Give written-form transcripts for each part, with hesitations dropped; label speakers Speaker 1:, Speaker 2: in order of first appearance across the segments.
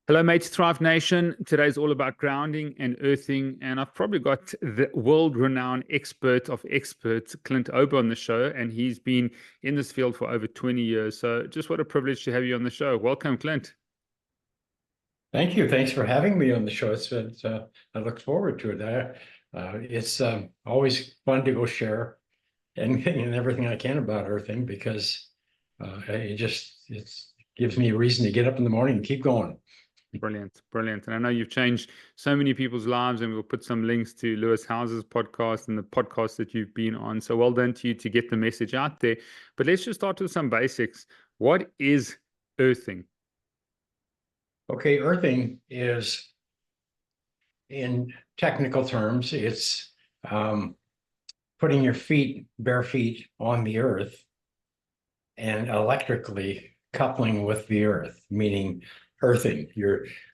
Speaker 1: Hello, mates, Thrive Nation. Today's all about grounding and earthing, and I've probably got the world-renowned expert of experts, Clint Ober, on the show, and he's been in this field for over 20 years. So just what a privilege to have you on the show. Welcome, Clint.
Speaker 2: Thank you. Thanks for having me on the show. I look forward to it. It's always fun to go share and everything I can about earthing because it gives me a reason to get up in the morning and keep going.
Speaker 1: Brilliant, brilliant. And I know you've changed so many people's lives, and we'll put some links to Lewis House's podcast and the podcast that you've been on. So well done to you to get the message out there. But let's just start with some basics. What is earthing?
Speaker 2: Okay, earthing is, in technical terms, it's putting your bare feet on the earth and electrically coupling with the earth, meaning earthing.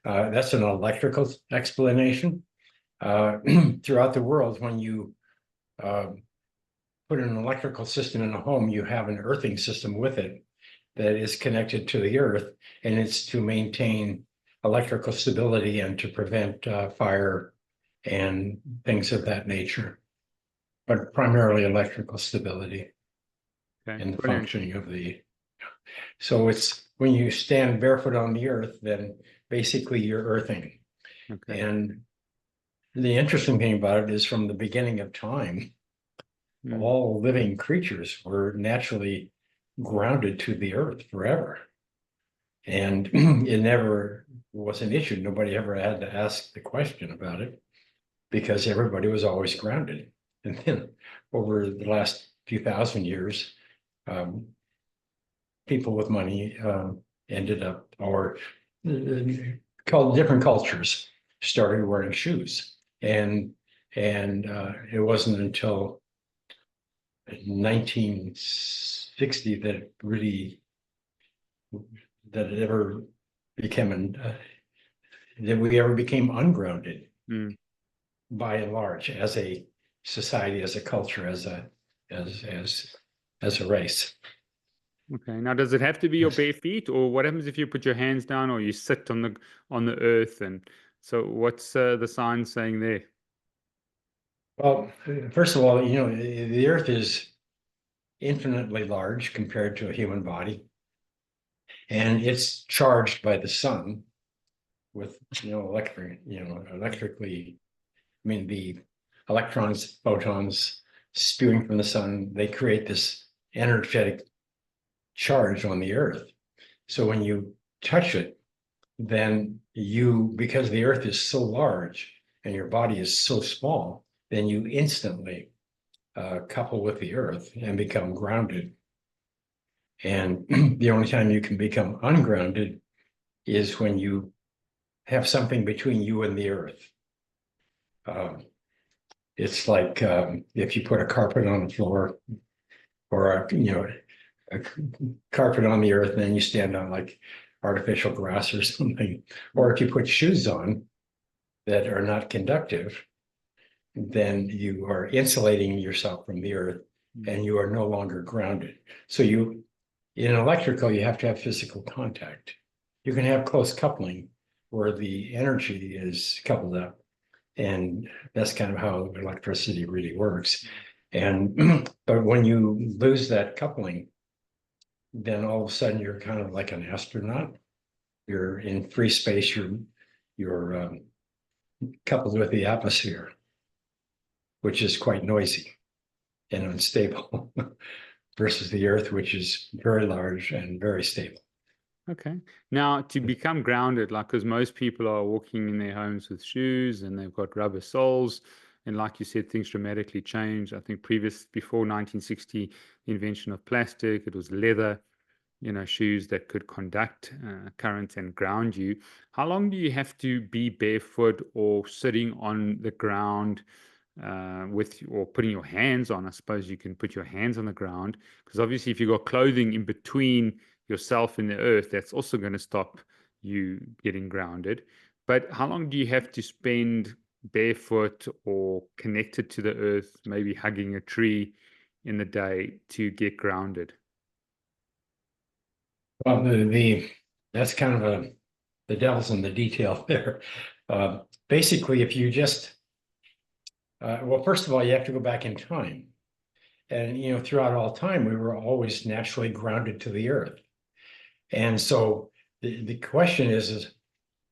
Speaker 2: That's an electrical explanation. Throughout the world, when you put an electrical system in a home, you have an earthing system with it that is connected to the earth, and it's to maintain electrical stability and to prevent fire and things of that nature, but primarily electrical stability and the functioning of the. So it's when you stand barefoot on the earth, then basically you're earthing.
Speaker 1: Okay.
Speaker 2: And the interesting thing about it is from the beginning of time, all living creatures were naturally grounded to the earth forever. And it never was an issue. Nobody ever had to ask the question about it because everybody was always grounded. And then over the last few thousand years, people with money ended up, or called different cultures, started wearing shoes. And it wasn't until 1960 that it ever became that we ever became ungrounded by and large as a society, as a culture, as a race.
Speaker 1: Okay. Now, does it have to be your bare feet, or what happens if you put your hands down or you sit on the earth? And so, what's the sign saying there?
Speaker 2: Well, first of all, the earth is infinitely large compared to a human body, and it's charged by the sun with electrically. I mean, the electrons, photons spewing from the sun, they create this energetic charge on the earth. So when you touch it, then because the earth is so large and your body is so small, then you instantly couple with the earth and become grounded. And the only time you can become ungrounded is when you have something between you and the earth. It's like if you put a carpet on the floor, or a carpet on the earth, and then you stand on like artificial grass or something, or if you put shoes on that are not conductive, then you are insulating yourself from the earth, and you are no longer grounded. So in electrical, you have to have physical contact. You can have close coupling where the energy is coupled up, and that's kind of how electricity really works. But when you lose that coupling, then all of a sudden you're kind of like an astronaut. You're in free space. You're coupled with the atmosphere, which is quite noisy and unstable, versus the earth, which is very large and very stable.
Speaker 1: Okay. Now, to become grounded, because most people are walking in their homes with shoes and they've got rubber soles, and like you said, things dramatically changed. I think before 1960, the invention of plastic, it was leather, shoes that could conduct current and ground you. How long do you have to be barefoot or sitting on the ground or putting your hands on? I suppose you can put your hands on the ground, because obviously if you've got clothing in between yourself and the earth, that's also going to stop you getting grounded. But how long do you have to spend barefoot or connected to the earth, maybe hugging a tree in the day, to get grounded?
Speaker 2: Well, that's kind of the devil's in the detail there. Basically, if you just, well, first of all, you have to go back in time. And, throughout all time, we were always naturally grounded to the earth. And so the question is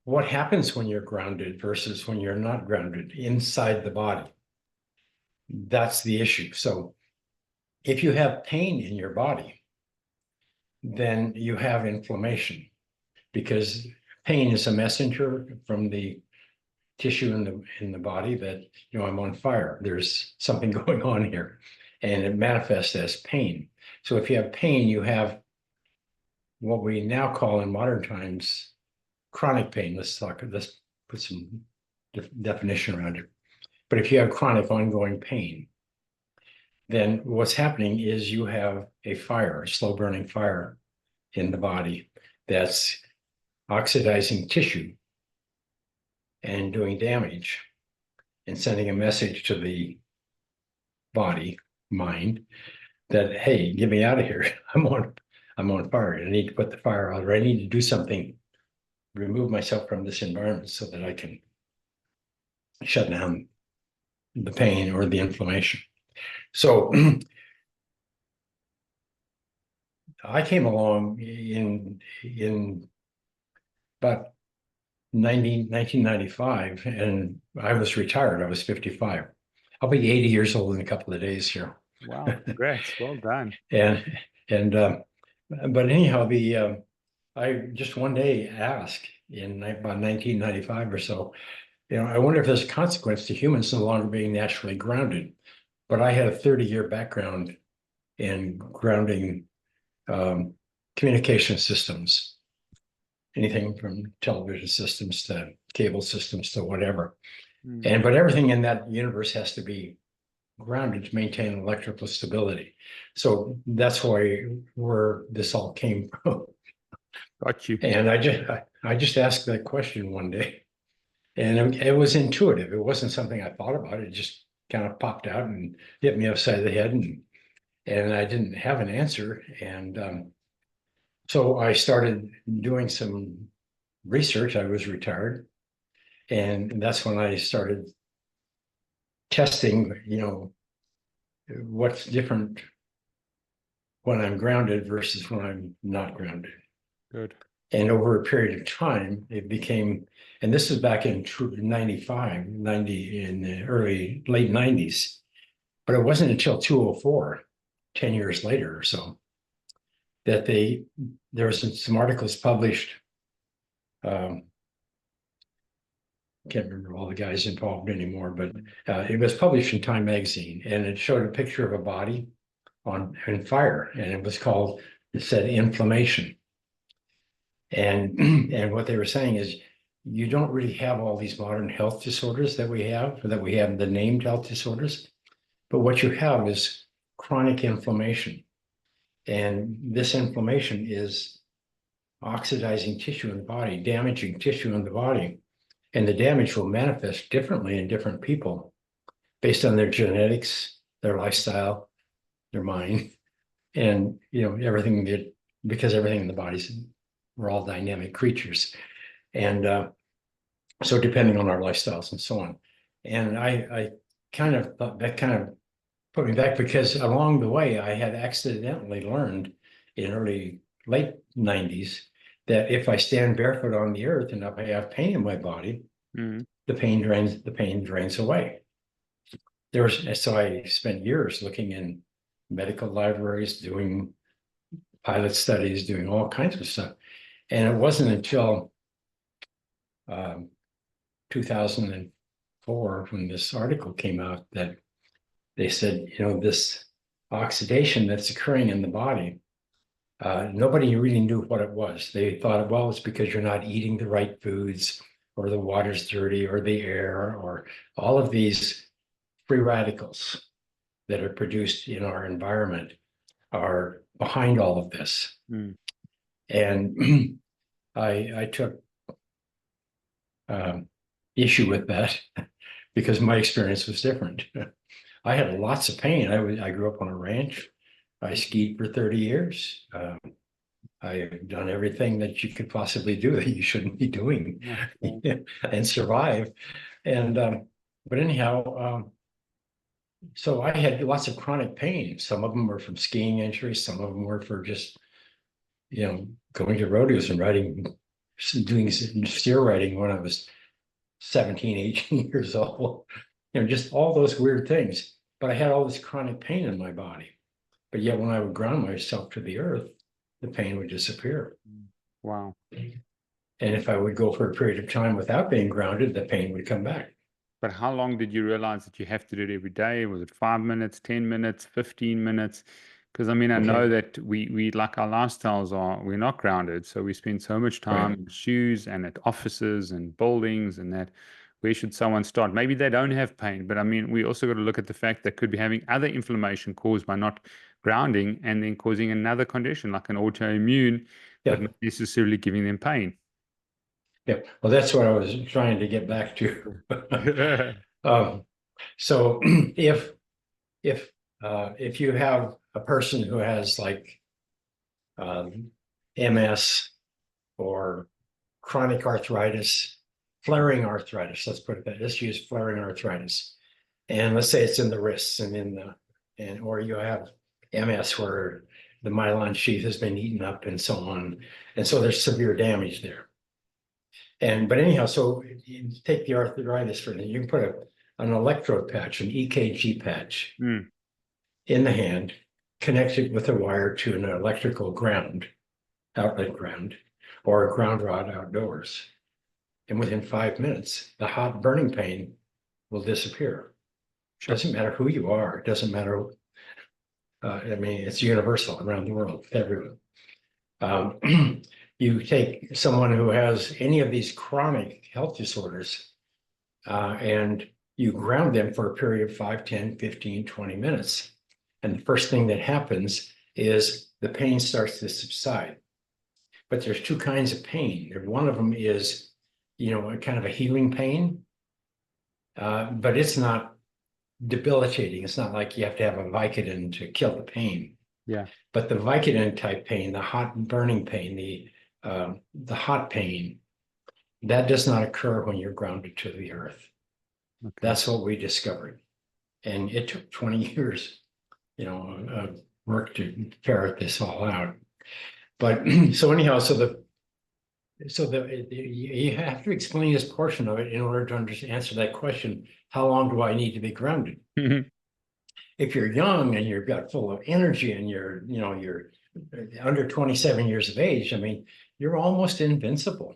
Speaker 2: what happens when you're grounded versus when you're not grounded inside the body? That's the issue. So if you have pain in your body, then you have inflammation, because pain is a messenger from the tissue in the body that, I'm on fire. There's something going on here, and it manifests as pain. So if you have pain, you have what we now call in modern times chronic pain. Let's put some definition around it. But if you have chronic ongoing pain, then what's happening is you have a fire, a slow burning fire in the body that's oxidizing tissue and doing damage and sending a message to the body, mind, that, hey, get me out of here. I'm on fire. I need to put the fire out, or I need to do something, remove myself from this environment so that I can shut down the pain or the inflammation. So I came along in about 1995, and I was retired. I was 55. I'll be 80 years old in a couple of days here.
Speaker 1: Wow, great. Well done.
Speaker 2: But anyhow, I just one day asked in about 1995 or so, I wonder if there's a consequence to humans no longer being naturally grounded. But I had a 30-year background in grounding communication systems, anything from television systems to cable systems to whatever. But everything in that universe has to be grounded to maintain electrical stability. So that's where this all came from.
Speaker 1: Got you.
Speaker 2: And I just asked that question one day, and it was intuitive. It wasn't something I thought about. It just kind of popped out and hit me upside the head, and I didn't have an answer. And so I started doing some research. I was retired, and that's when I started testing, what's different when I'm grounded versus when I'm not grounded.
Speaker 1: Good.
Speaker 2: And over a period of time, it became, and this is back in 95, 90, in the late 90s, but it wasn't until 204, 10 years later or so, that there was some articles published. Can't remember all the guys involved anymore, but it was published in Time magazine, and it showed a picture of a body on fire, and it said inflammation. And what they were saying is, you don't really have all these modern health disorders that we have the named health disorders, but what you have is chronic inflammation. And this inflammation is oxidizing tissue in the body, damaging tissue in the body. And the damage will manifest differently in different people based on their genetics, their lifestyle, their mind, and everything because everything in the body's, we're all dynamic creatures. And so depending on our lifestyles and so on. And I kind of thought that kind of put me back, because along the way I had accidentally learned in late 90s that if I stand barefoot on the earth and if I have pain in my body, the pain drains away. So I spent years looking in medical libraries, doing pilot studies, doing all kinds of stuff. And it wasn't until 2004, when this article came out, that they said, this oxidation that's occurring in the body, nobody really knew what it was. They thought, well, it's because you're not eating the right foods, or the water's dirty, or the air, or all of these free radicals that are produced in our environment are behind all of this. And I took issue with that because my experience was different. I had lots of pain. I grew up on a ranch. I skied for 30 years. I've done everything that you could possibly do that you shouldn't be doing
Speaker 1: Okay.
Speaker 2: and survive. And but anyhow, so I had lots of chronic pain. Some of them were from skiing injuries, some of them were for just, going to rodeos and doing steer riding when I was 17, 18 years old. Just all those weird things. But I had all this chronic pain in my body. But yet when I would ground myself to the earth, the pain would disappear.
Speaker 1: Wow.
Speaker 2: And if I would go for a period of time without being grounded, the pain would come back.
Speaker 1: But how long did you realize that you have to do it every day? Was it 5 minutes, 10 minutes, 15 minutes? Because I mean, I know
Speaker 2: Okay.
Speaker 1: that we like our lifestyles we're not grounded. So we spend so much time
Speaker 2: Right.
Speaker 1: in shoes and at offices and buildings and that. Where should someone start? Maybe they don't have pain, but I mean, we also got to look at the fact they could be having other inflammation caused by not grounding and then causing another condition like an autoimmune, but
Speaker 2: Yeah.
Speaker 1: not necessarily giving them pain.
Speaker 2: Yeah. Well, that's what I was trying to get back to. Um, so if you have a person who has like MS or chronic arthritis, flaring arthritis, let's put it that. Let's use flaring arthritis. And let's say it's in the wrists and or you have MS where the myelin sheath has been eaten up and so on. And so there's severe damage there. But anyhow, so you take the arthritis for instance, you can put an electrode patch, an EKG patch
Speaker 1: Mm,
Speaker 2: in the hand, connect it with a wire to an electrical ground, outlet ground, or a ground rod outdoors. And within 5 minutes, the hot burning pain will disappear.
Speaker 1: sure.
Speaker 2: Doesn't matter who you are. It doesn't matter. I mean, it's universal around the world, everyone. You take someone who has any of these chronic health disorders and you ground them for a period of 5, 10, 15, 20 minutes. And the first thing that happens is the pain starts to subside. But there's two kinds of pain. One of them is, a kind of a healing pain, but it's not debilitating. It's not like you have to have a Vicodin to kill the pain.
Speaker 1: Yeah.
Speaker 2: But the Vicodin type pain, the hot burning pain, the hot pain, that does not occur when you're grounded to the earth.
Speaker 1: Okay.
Speaker 2: That's what we discovered. And it took 20 years, of work to ferret this all out. But so anyhow, you have to explain this portion of it in order to answer that question. How long do I need to be grounded? If you're young and you've got full of energy and you're under 27 years of age, I mean, you're almost invincible.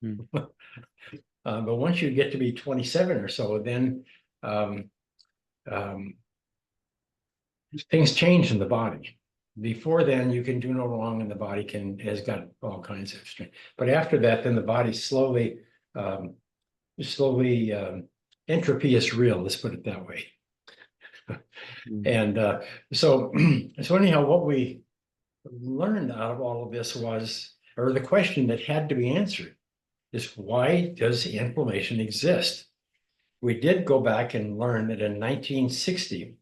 Speaker 1: Mm.
Speaker 2: But once you get to be 27 or so, then things change in the body. Before then, you can do no wrong, and the body has got all kinds of strength. But after that, then the body slowly, entropy is real. Let's put it that way. And so anyhow, what we learned out of all of this or the question that had to be answered is, why does inflammation exist? We did go back and learn that in 1960,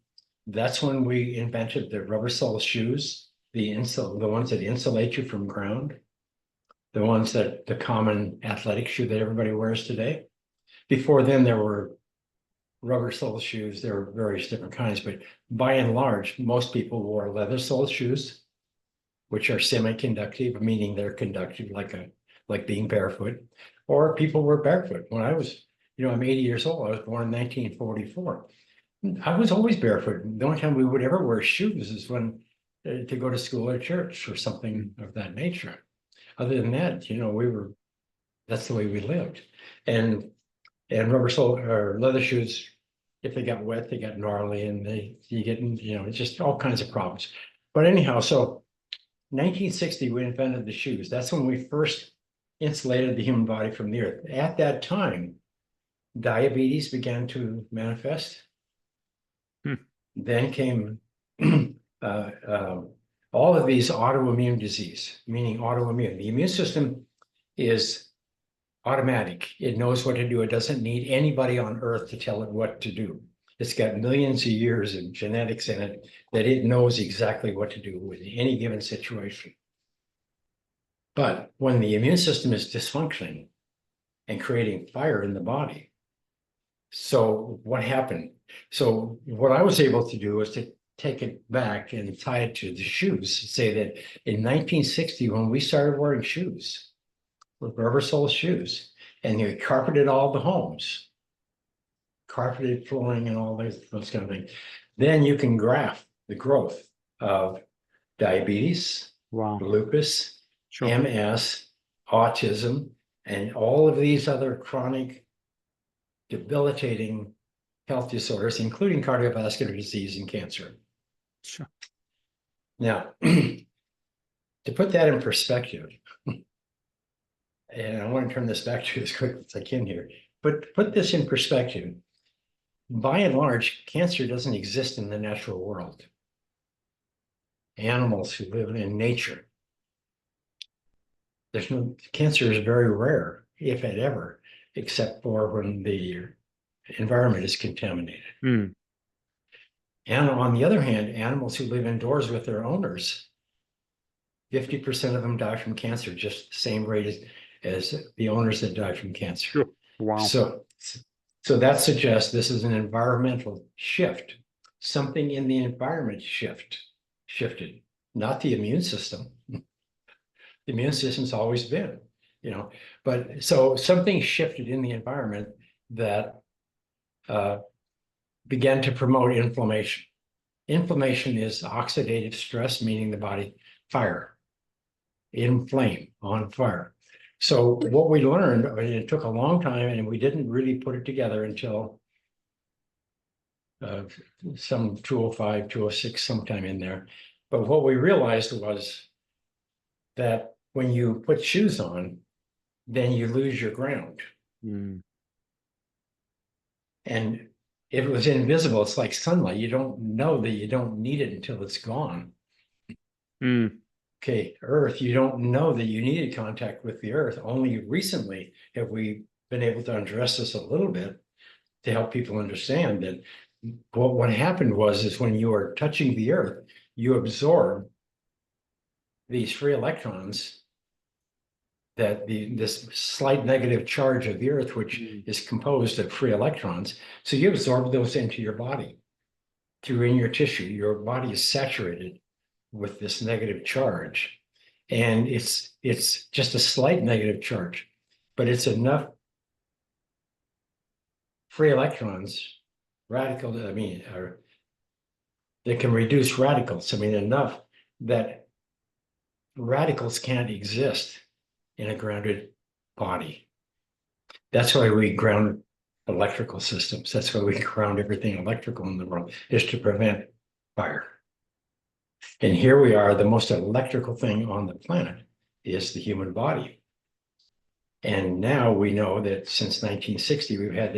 Speaker 2: that's when we invented the rubber sole shoes, the ones that insulate you from ground, the ones that the common athletic shoe that everybody wears today. Before then, there were rubber sole shoes. There were various different kinds, but by and large, most people wore leather sole shoes, which are semi-conductive, meaning they're conductive like being barefoot, or people were barefoot. When I was, I'm 80 years old. I was born in 1944. I was always barefoot. The only time we would ever wear shoes is when to go to school or church or something of that nature. Other than that, that's the way we lived. And rubber sole or leather shoes, if they got wet, they got gnarly and you get, just all kinds of problems. But anyhow, so 1960, we invented the shoes. That's when we first insulated the human body from the earth. At that time, diabetes began to manifest. Then came all of these autoimmune disease, meaning autoimmune. The immune system is automatic. It knows what to do. It doesn't need anybody on earth to tell it what to do. It's got millions of years of genetics in it that it knows exactly what to do with any given situation. But when the immune system is dysfunctioning and creating fire in the body, so what happened? So what I was able to do was to take it back and tie it to the shoes. Say that in 1960, when we started wearing shoes, with rubber sole shoes, and we carpeted all the homes, carpeted flooring and all those kind of things, then you can graph the growth of diabetes,
Speaker 1: Wow.
Speaker 2: lupus,
Speaker 1: Sure.
Speaker 2: MS, autism, and all of these other chronic debilitating health disorders, including cardiovascular disease and cancer.
Speaker 1: Sure.
Speaker 2: Now, to put that in perspective, and I want to turn this back to you as quick as I can here, but put this in perspective. By and large, cancer doesn't exist in the natural world. Animals who live in nature, there's no, cancer is very rare, if it ever, except for when the environment is contaminated.
Speaker 1: Mm.
Speaker 2: And on the other hand, animals who live indoors with their owners, 50% of them die from cancer, just the same rate as the owners that die from cancer.
Speaker 1: Sure. Wow.
Speaker 2: So that suggests this is an environmental shift. Something in the environment shifted, not the immune system. The immune system's always been, but so something shifted in the environment that began to promote inflammation. Inflammation is oxidative stress, meaning the body fire, inflame, on fire. So what we learned, and it took a long time, and we didn't really put it together until some 205, 206, sometime in there. But what we realized was that when you put shoes on, then you lose your ground.
Speaker 1: Mm.
Speaker 2: And if it was invisible, it's like sunlight. You don't know that you don't need it until it's gone.
Speaker 1: Mm.
Speaker 2: Okay, Earth, you don't know that you needed contact with the Earth. Only recently have we been able to address this a little bit to help people understand that what happened is when you are touching the Earth, you absorb these free electrons that this slight negative charge of the Earth, which is composed of free electrons. So you absorb those into your body in your tissue. Your body is saturated with this negative charge. And it's just a slight negative charge, but it's enough free electrons, that can reduce radicals. Enough that radicals can't exist in a grounded body. That's why we ground electrical systems. That's why we ground everything electrical in the world, is to prevent fire. And here we are, the most electrical thing on the planet is the human body. And now we know that since 1960, we've had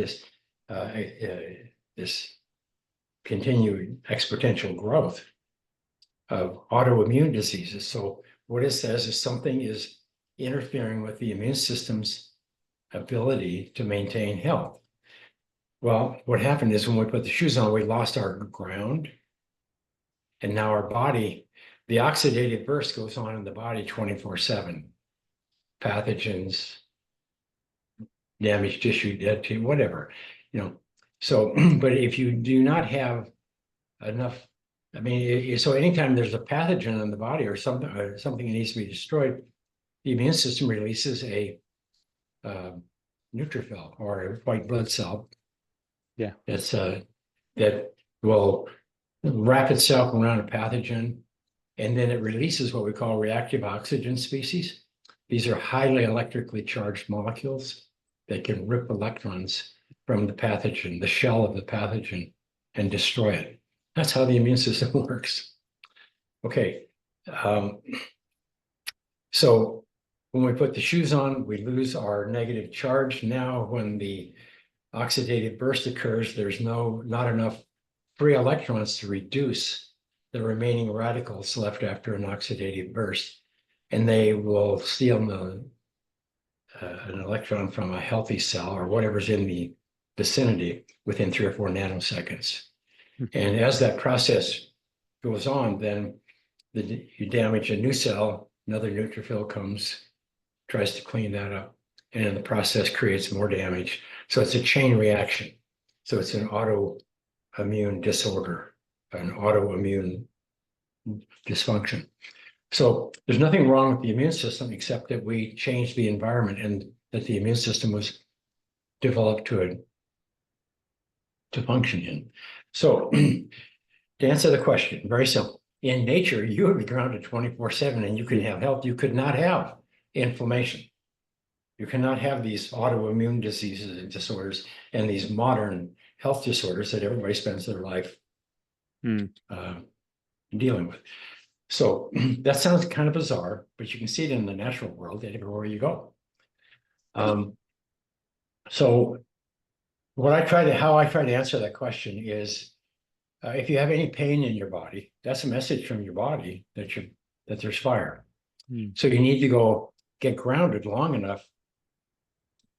Speaker 2: this continued exponential growth of autoimmune diseases. So what it says is something is interfering with the immune system's ability to maintain health. Well, what happened is when we put the shoes on, we lost our ground. And now our body, the oxidative burst goes on in the body 24/7. Pathogens, damaged tissue, dead tissue, whatever, So, but if you do not have enough, so anytime there's a pathogen in the body or something that needs to be destroyed, the immune system releases a neutrophil or a white blood cell.
Speaker 1: Yeah.
Speaker 2: That's that will wrap itself around a pathogen, and then it releases what we call reactive oxygen species. These are highly electrically charged molecules that can rip electrons from the pathogen, the shell of the pathogen, and destroy it. That's how the immune system works. Okay. So when we put the shoes on, we lose our negative charge. Now, when the oxidative burst occurs, there's not enough free electrons to reduce the remaining radicals left after an oxidative burst. And they will steal an electron from a healthy cell or whatever's in the vicinity within 3 or 4 nanoseconds. And as that process goes on, then you damage a new cell, another neutrophil comes tries to clean that up, and in the process creates more damage. So it's a chain reaction. So it's an autoimmune disorder, an autoimmune dysfunction. So there's nothing wrong with the immune system except that we changed the environment and that the immune system was developed to function in. So to answer the question, very simple. In nature, you would be grounded 24/7 and you can have health. You could not have inflammation. You cannot have these autoimmune diseases and disorders and these modern health disorders that everybody spends their life dealing with. So that sounds kind of bizarre, but you can see it in the natural world everywhere you go. So how I try to answer that question is, if you have any pain in your body, that's a message from your body that there's fire. So you need to go get grounded long enough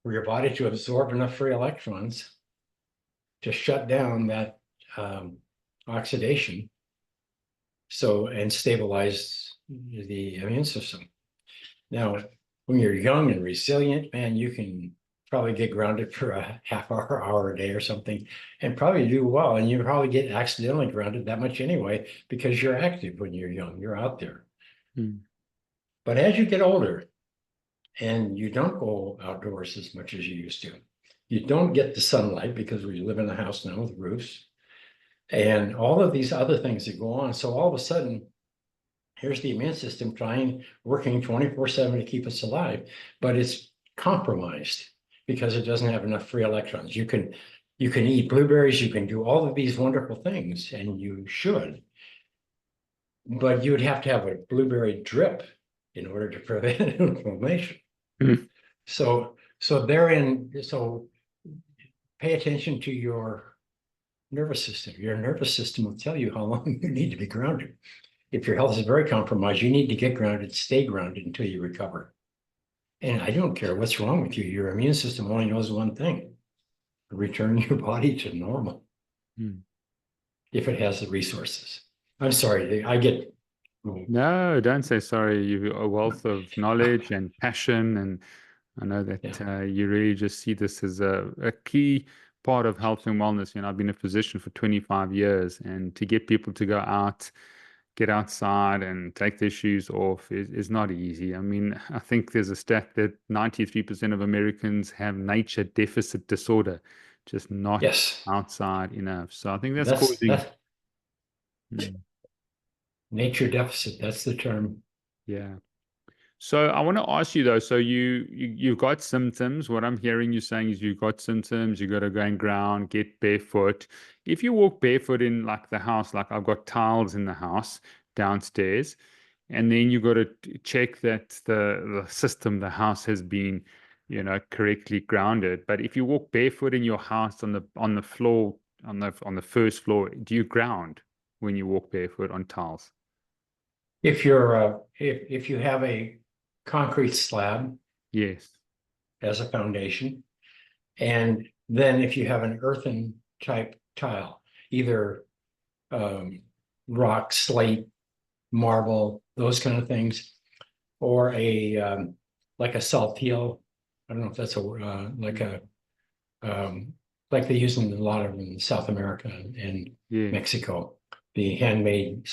Speaker 2: for your body to absorb enough free electrons to shut down that oxidation, and stabilize the immune system. Now, when you're young and resilient, man, you can probably get grounded for a half hour a day or something and probably do well. And you probably get accidentally grounded that much anyway, because you're active when you're young, you're out there. But as you get older and you don't go outdoors as much as you used to, you don't get the sunlight because we live in a house now with roofs and all of these other things that go on. So all of a sudden, here's the immune system working 24/7 to keep us alive, but it's compromised because it doesn't have enough free electrons. You can eat blueberries, you can do all of these wonderful things, and you should, but you would have to have a blueberry drip in order to prevent inflammation. So pay attention to your nervous system. Your nervous system will tell you how long you need to be grounded. If your health is very compromised, you need to get grounded, stay grounded until you recover. And I don't care what's wrong with you. Your immune system only knows one thing: return your body to normal. If it has the resources. I'm sorry,
Speaker 1: No, don't say sorry. You've a wealth of knowledge and passion, and I know that you really just see this as a key part of health and wellness. I've been a physician for 25 years, and to get people to go out, get outside and take their shoes off is not easy. I mean, I think there's a stat that 93% of Americans have nature deficit disorder, just not outside enough. So I think that's causing
Speaker 2: nature deficit. That's the term.
Speaker 1: Yeah. So I want to ask you though, so you've got symptoms. What I'm hearing you saying is you've got symptoms, you got to go and ground, get barefoot. If you walk barefoot in like the house, like I've got tiles in the house downstairs, and then you got to check that the system, the house has been, correctly grounded. But if you walk barefoot in your house on the floor, on the first floor, do you ground when you walk barefoot on tiles?
Speaker 2: If you have a concrete slab,
Speaker 1: yes,
Speaker 2: as a foundation, and then if you have an earthen type tile, either rock, slate, marble, those kind of things, or like a saltillo. I don't know if that's like they use in a lot of in South America and Mexico, the handmade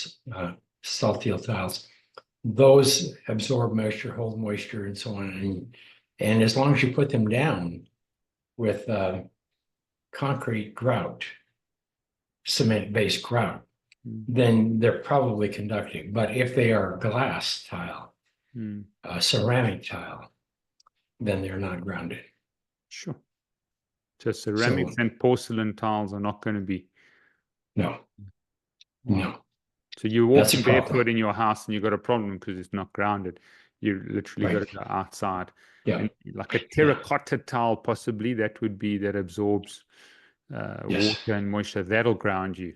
Speaker 2: saltillo tiles. Those absorb moisture, hold moisture, and so on. And as long as you put them down with concrete grout, cement-based grout, then they're probably conducting. But if they are glass tile, ceramic tile, then they're not grounded.
Speaker 1: Sure. So ceramics and porcelain tiles are not going to be.
Speaker 2: No. Wow. No.
Speaker 1: So you're walking barefoot in your house and you've got a problem because it's not grounded. You literally got to go outside.
Speaker 2: Yeah.
Speaker 1: And like a terracotta tile, possibly that absorbs water and moisture. That'll ground you.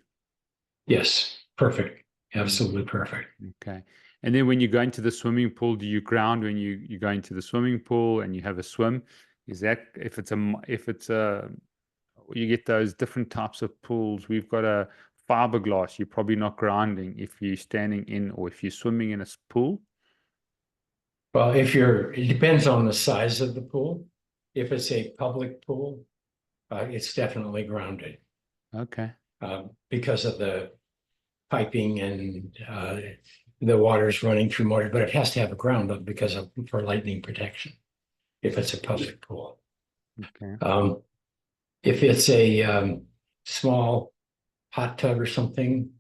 Speaker 2: Yes. Perfect. Absolutely perfect.
Speaker 1: Okay. And then when you go into the swimming pool, do you ground when you go into the swimming pool and you have a swim? Is that if it's you get those different types of pools? We've got a fiberglass. You're probably not grounding if you're standing in or if you're swimming in a pool.
Speaker 2: Well, it depends on the size of the pool. If it's a public pool, it's definitely grounded
Speaker 1: Okay.
Speaker 2: because of the piping and the water's running through motor, but it has to have a ground up for lightning protection if it's a public pool.
Speaker 1: Okay.
Speaker 2: If it's a small hot tub or something,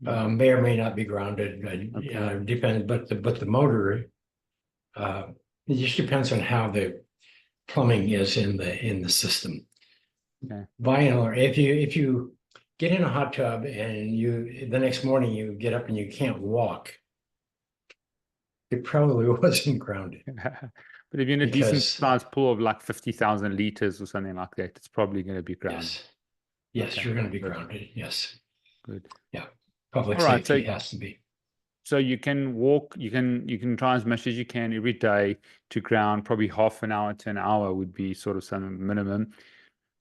Speaker 2: may or may not be grounded.
Speaker 1: Okay.
Speaker 2: Depend, but the motor, it just depends on how the plumbing is in the system.
Speaker 1: Okay.
Speaker 2: By and large, if you get in a hot tub and the next morning you get up and you can't walk, it probably wasn't grounded
Speaker 1: But if you're in a decent
Speaker 2: because
Speaker 1: sized pool of like 50,000 liters or something like that, it's probably going to be grounded.
Speaker 2: yes,
Speaker 1: Okay.
Speaker 2: you're going to be
Speaker 1: Good.
Speaker 2: grounded. Yes,
Speaker 1: Good.
Speaker 2: yeah. Public
Speaker 1: All right.
Speaker 2: safety has to be.
Speaker 1: So you can walk, you can try as much as you can every day to ground. Probably half an hour to an hour would be sort of some minimum.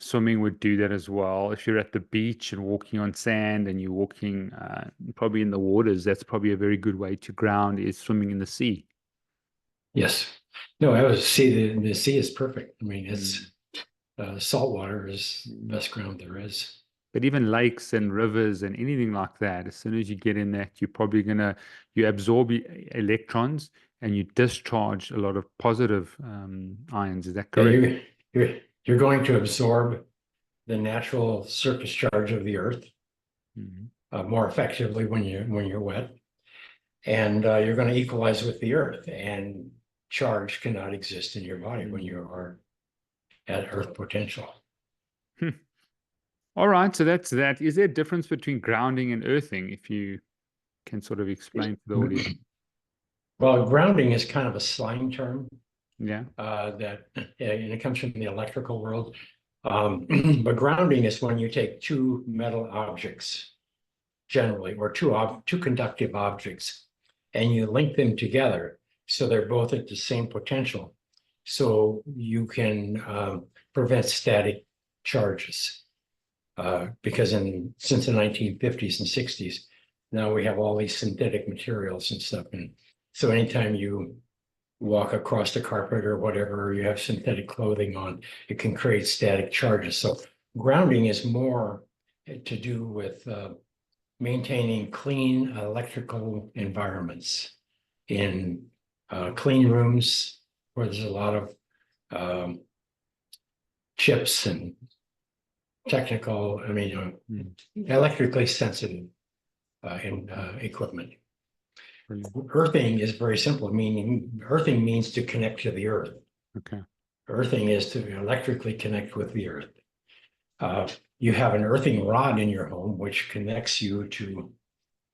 Speaker 1: Swimming would do that as well. If you're at the beach and walking on sand and you're walking probably in the waters, that's probably a very good way to ground is swimming in the sea.
Speaker 2: Yes. No, I was see the sea is perfect. I mean,
Speaker 1: Mm.
Speaker 2: it's salt water is the
Speaker 1: Mm.
Speaker 2: best ground there is.
Speaker 1: But even lakes and rivers and anything like that, as soon as you get in that, you're probably you absorb electrons and you discharge a lot of positive ions. Is that
Speaker 2: Yeah,
Speaker 1: correct?
Speaker 2: you're going to absorb the natural surface charge of the earth
Speaker 1: Mhm.
Speaker 2: more effectively when you're wet, and you're going to equalize with the earth. And charge cannot exist in your body when you are at earth potential.
Speaker 1: Hmm. All right, so that's that. Is there a difference between grounding and earthing, if you can sort of explain to the audience?
Speaker 2: Well, grounding is kind of a slang term
Speaker 1: Yeah.
Speaker 2: and it comes from the electrical world. But grounding is when you take two metal objects, generally, or two conductive objects, and you link them together so they're both at the same potential. So you can prevent static charges. Because since the 1950s and 60s, now we have all these synthetic materials and stuff. And so anytime you walk across the carpet or whatever, you have synthetic clothing on, it can create static charges. So grounding is more to do with maintaining clean electrical environments in clean rooms where there's a lot of um, chips and
Speaker 1: Mm.
Speaker 2: electrically sensitive equipment.
Speaker 1: Brilliant.
Speaker 2: Earthing is very simple, meaning earthing means to connect to the earth.
Speaker 1: Okay.
Speaker 2: Earthing is to electrically connect with the earth. You have an earthing rod in your home, which connects you to,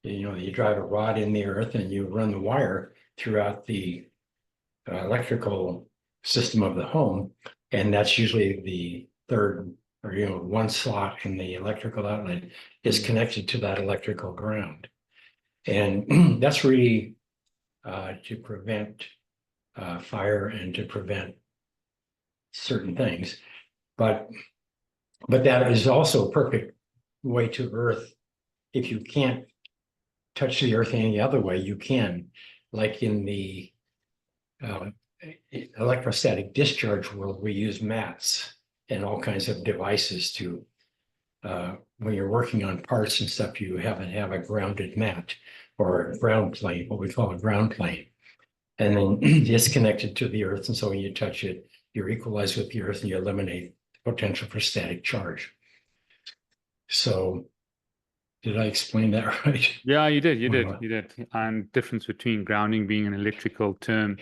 Speaker 2: you drive a rod in the earth and you run the wire throughout the electrical system of the home. And that's usually the third or, one slot in the electrical outlet is connected to that electrical ground. And that's really to prevent fire and to prevent certain things. But that is also a perfect way to earth. If you can't touch the earth any other way, you can, like in the electrostatic discharge world, we use mats and all kinds of devices to, when you're working on parts and stuff, you have a grounded mat or a ground plane, what we call a ground plane. And then it's connected to the earth. And so when you touch it, you're equalized with the earth and you eliminate the potential for static charge. So did I explain that right?
Speaker 1: Yeah, you did. You did. And difference between grounding being an electrical term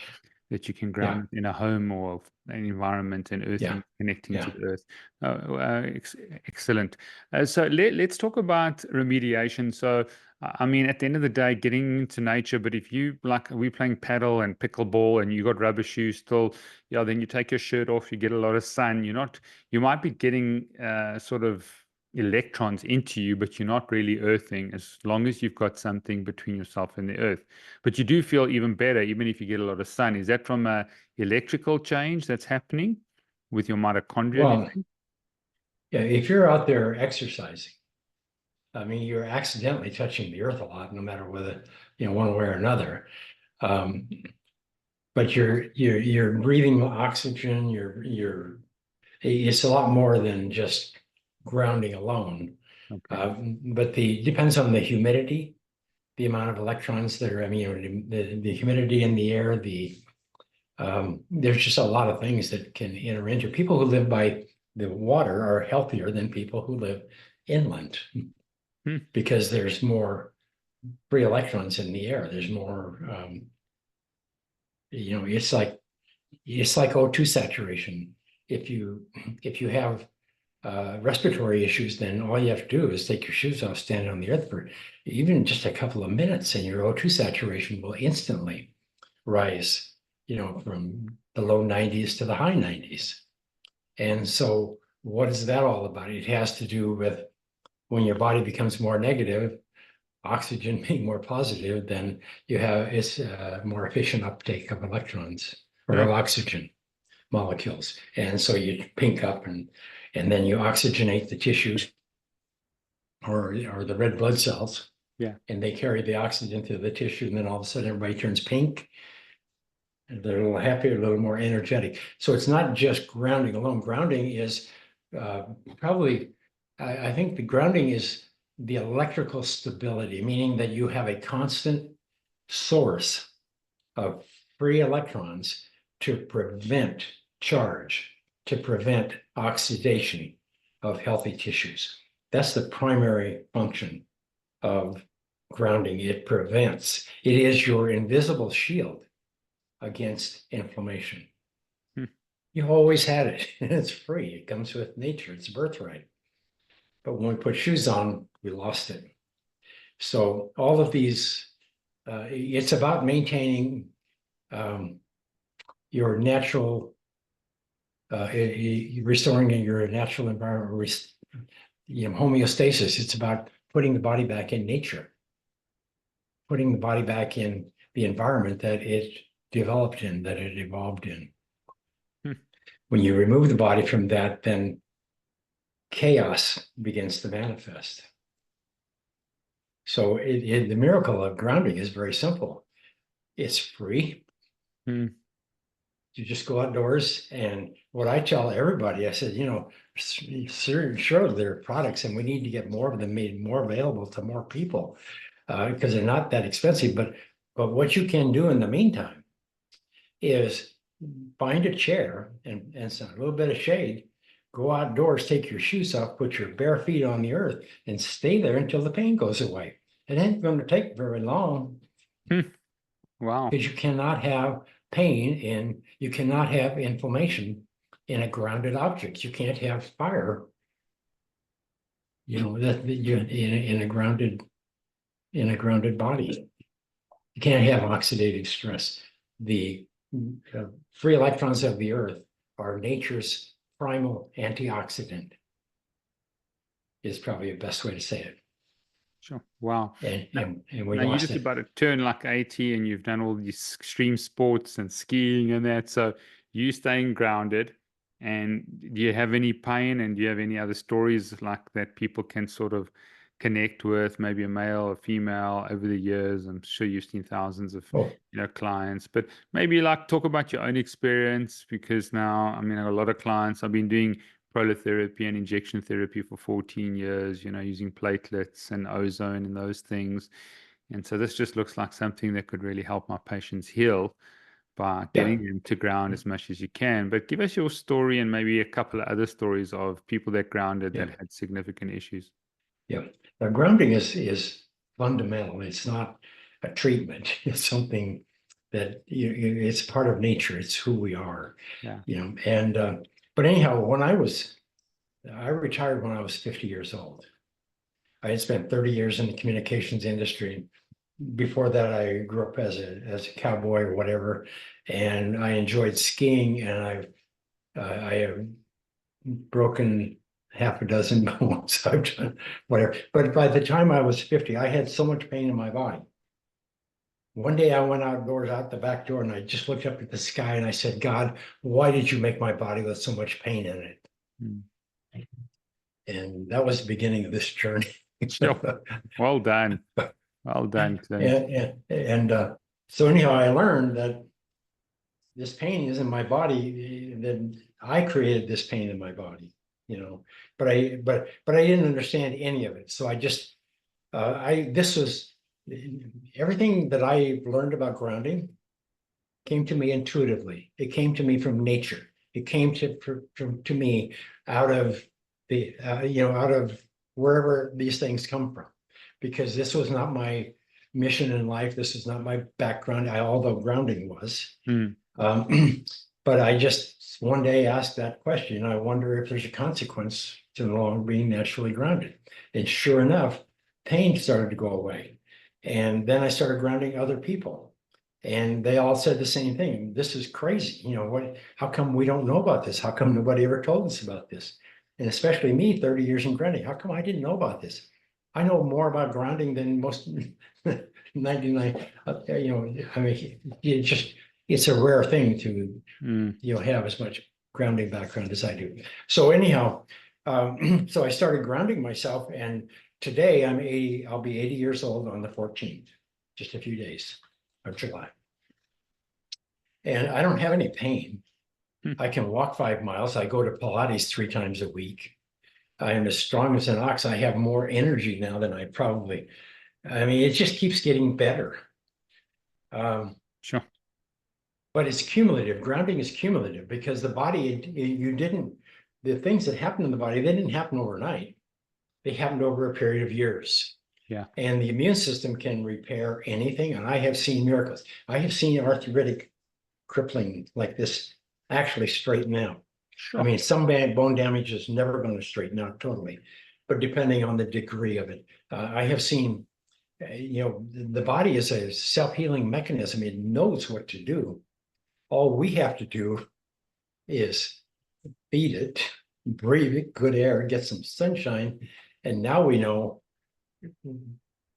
Speaker 1: that you can
Speaker 2: Yeah,
Speaker 1: ground in a home or an environment, and
Speaker 2: yeah,
Speaker 1: earthing connecting to
Speaker 2: yeah.
Speaker 1: the earth. Excellent. So let's talk about remediation. So, I mean, at the end of the day, getting into nature, but if you like, we're playing paddle and pickleball and you got rubber shoes still, yeah, then you take your shirt off, you get a lot of sun. You might be getting sort of electrons into you, but you're not really earthing as long as you've got something between yourself and the earth. But you do feel even better, even if you get a lot of sun. Is that from a electrical change that's happening with your mitochondria, do you
Speaker 2: Well,
Speaker 1: think?
Speaker 2: yeah, if you're out there exercising, I mean, you're accidentally touching the earth a lot, no matter whether, one way or another. Um, but you're breathing oxygen. It's a lot more than just grounding alone.
Speaker 1: Okay.
Speaker 2: But depends on the humidity, the amount of electrons that are, I mean, the humidity in the air, there's just a lot of things that can enter into. People who live by the water are healthier than people who live inland
Speaker 1: Hmm.
Speaker 2: because there's more free electrons in the air. There's more, it's like O2 saturation. If you have respiratory issues, then all you have to do is take your shoes off, stand on the earth for even just a couple of minutes, and your O2 saturation will instantly rise, from the low 90s to the high 90s. And so what is that all about? It has to do with when your body becomes more negative, oxygen being more positive, then it's more efficient uptake of electrons or of oxygen molecules. And so you pink up and then you oxygenate the tissues or the red blood cells.
Speaker 1: Yeah.
Speaker 2: And they carry the oxygen to the tissue, and then all of a sudden everybody turns pink. And they're a little happier, a little more energetic. So it's not just grounding alone. Grounding is probably, I think the grounding is the electrical stability, meaning that you have a constant source of free electrons to prevent charge, to prevent oxidation of healthy tissues. That's the primary function of grounding. It prevents, it is your invisible shield against inflammation. You've always had it, and it's free. It comes with nature. It's a birthright. But when we put shoes on, we lost it. So all of these, it's about maintaining your natural, restoring your natural environment, homeostasis. It's about putting the body back in nature, putting the body back in the environment that it developed in, that it evolved in. When you remove the body from that, then chaos begins to manifest. So the miracle of grounding is very simple. It's free. You just go outdoors, and what I tell everybody, I said, sure, there are products, and we need to get more of them made more available to more people because they're not that expensive. But what you can do in the meantime is find a chair and a little bit of shade, go outdoors, take your shoes off, put your bare feet on the earth, and stay there until the pain goes away. It ain't going to take very long.
Speaker 1: Wow.
Speaker 2: Because you cannot have pain you cannot have inflammation in a grounded object. You can't have fire, that in a grounded body. You can't have oxidative stress. The free electrons of the earth are nature's primal antioxidant, is probably the best way to say it.
Speaker 1: Sure. Wow.
Speaker 2: And we
Speaker 1: now you're
Speaker 2: lost
Speaker 1: just
Speaker 2: it.
Speaker 1: about to turn like 80 and you've done all these extreme sports and skiing and that. So you staying grounded, and do you have any pain, and do you have any other stories like that people can sort of connect with, maybe a male or female over the years? I'm sure you've seen thousands of clients, but maybe like talk about your own experience, because now, I mean, a lot of clients, I've been doing prolotherapy and injection therapy for 14 years, using platelets and ozone and those things. And so this just looks like something that could really help my patients heal by getting them to ground as much as you can. But give us your story and maybe a couple of other stories of people that grounded that had significant issues.
Speaker 2: Yeah. Now, grounding is fundamental. It's not a treatment. It's something that it's part of nature. It's who we are.
Speaker 1: Yeah.
Speaker 2: And but anyhow, I retired when I was 50 years old. I had spent 30 years in the communications industry. Before that, I grew up as a cowboy or whatever, and I enjoyed skiing, and I have broken half a dozen bones. I've done whatever. But by the time I was 50, I had so much pain in my body. One day I went outdoors out the back door, and I just looked up at the sky and I said, God, why did you make my body with so much pain in it? And that was the beginning of this journey.
Speaker 1: Well done. Well done, Clint.
Speaker 2: And so anyhow, I learned that this pain is in my body, then I created this pain in my body, but I didn't understand any of it. So I just, this was everything that I learned about grounding came to me intuitively. It came to me from nature. It came to me out of out of wherever these things come from, because this was not my mission in life. This is not my background, although grounding was. But I just one day asked that question. I wonder if there's a consequence to no longer being naturally grounded. And sure enough, pain started to go away. And then I started grounding other people. And they all said the same thing. This is crazy. How come we don't know about this? How come nobody ever told us about this? And especially me, 30 years in grounding. How come I didn't know about this? I know more about grounding than most 99, I mean, it's a rare thing to, have as much grounding background as I do. So anyhow, so I started grounding myself, and today I'll be 80 years old on the 14th, just a few days of July. And I don't have any pain. I can walk 5 miles. I go to Pilates 3 times a week. I am as strong as an ox. I have more energy now than it just keeps getting better.
Speaker 1: Sure.
Speaker 2: But it's cumulative. Grounding is cumulative, because the body, the things that happen in the body, they didn't happen overnight. They happened over a period of years.
Speaker 1: Yeah.
Speaker 2: And the immune system can repair anything. And I have seen miracles. I have seen arthritic crippling like this actually straighten out.
Speaker 1: Sure.
Speaker 2: I mean, some bone damage is never going to straighten out totally, but depending on the degree of it, I have seen, the body is a self-healing mechanism. It knows what to do. All we have to do is feed it, breathe it, good air, get some sunshine, and now we know,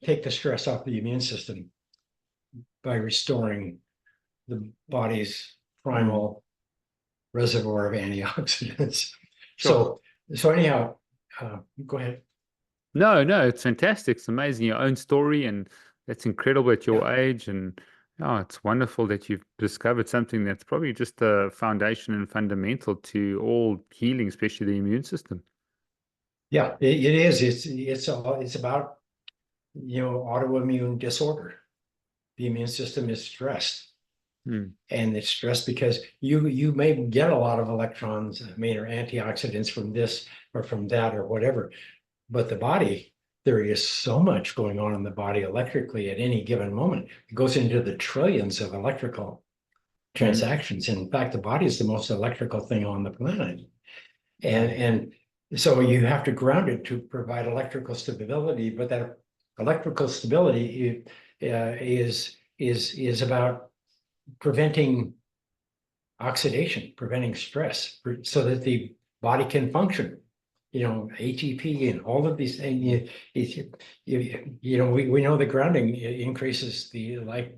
Speaker 2: take the stress off the immune system by restoring the body's primal reservoir of antioxidants.
Speaker 1: Sure.
Speaker 2: So anyhow, go ahead.
Speaker 1: No, it's fantastic. It's amazing, your own story, and that's incredible at your age. And it's wonderful that you've discovered something that's probably just a foundation and fundamental to all healing, especially the immune system.
Speaker 2: Yeah, it is. It's about autoimmune disorder. The immune system is stressed. And it's stressed because you may get a lot of electrons, or antioxidants from this or from that or whatever, but the body, there is so much going on in the body electrically at any given moment. It goes into the trillions of electrical transactions. And in fact, the body is the most electrical thing on the planet. And so you have to ground it to provide electrical stability, but that electrical stability is about preventing oxidation, preventing stress, so that the body can function. ATP and all of these things. We know the grounding increases the life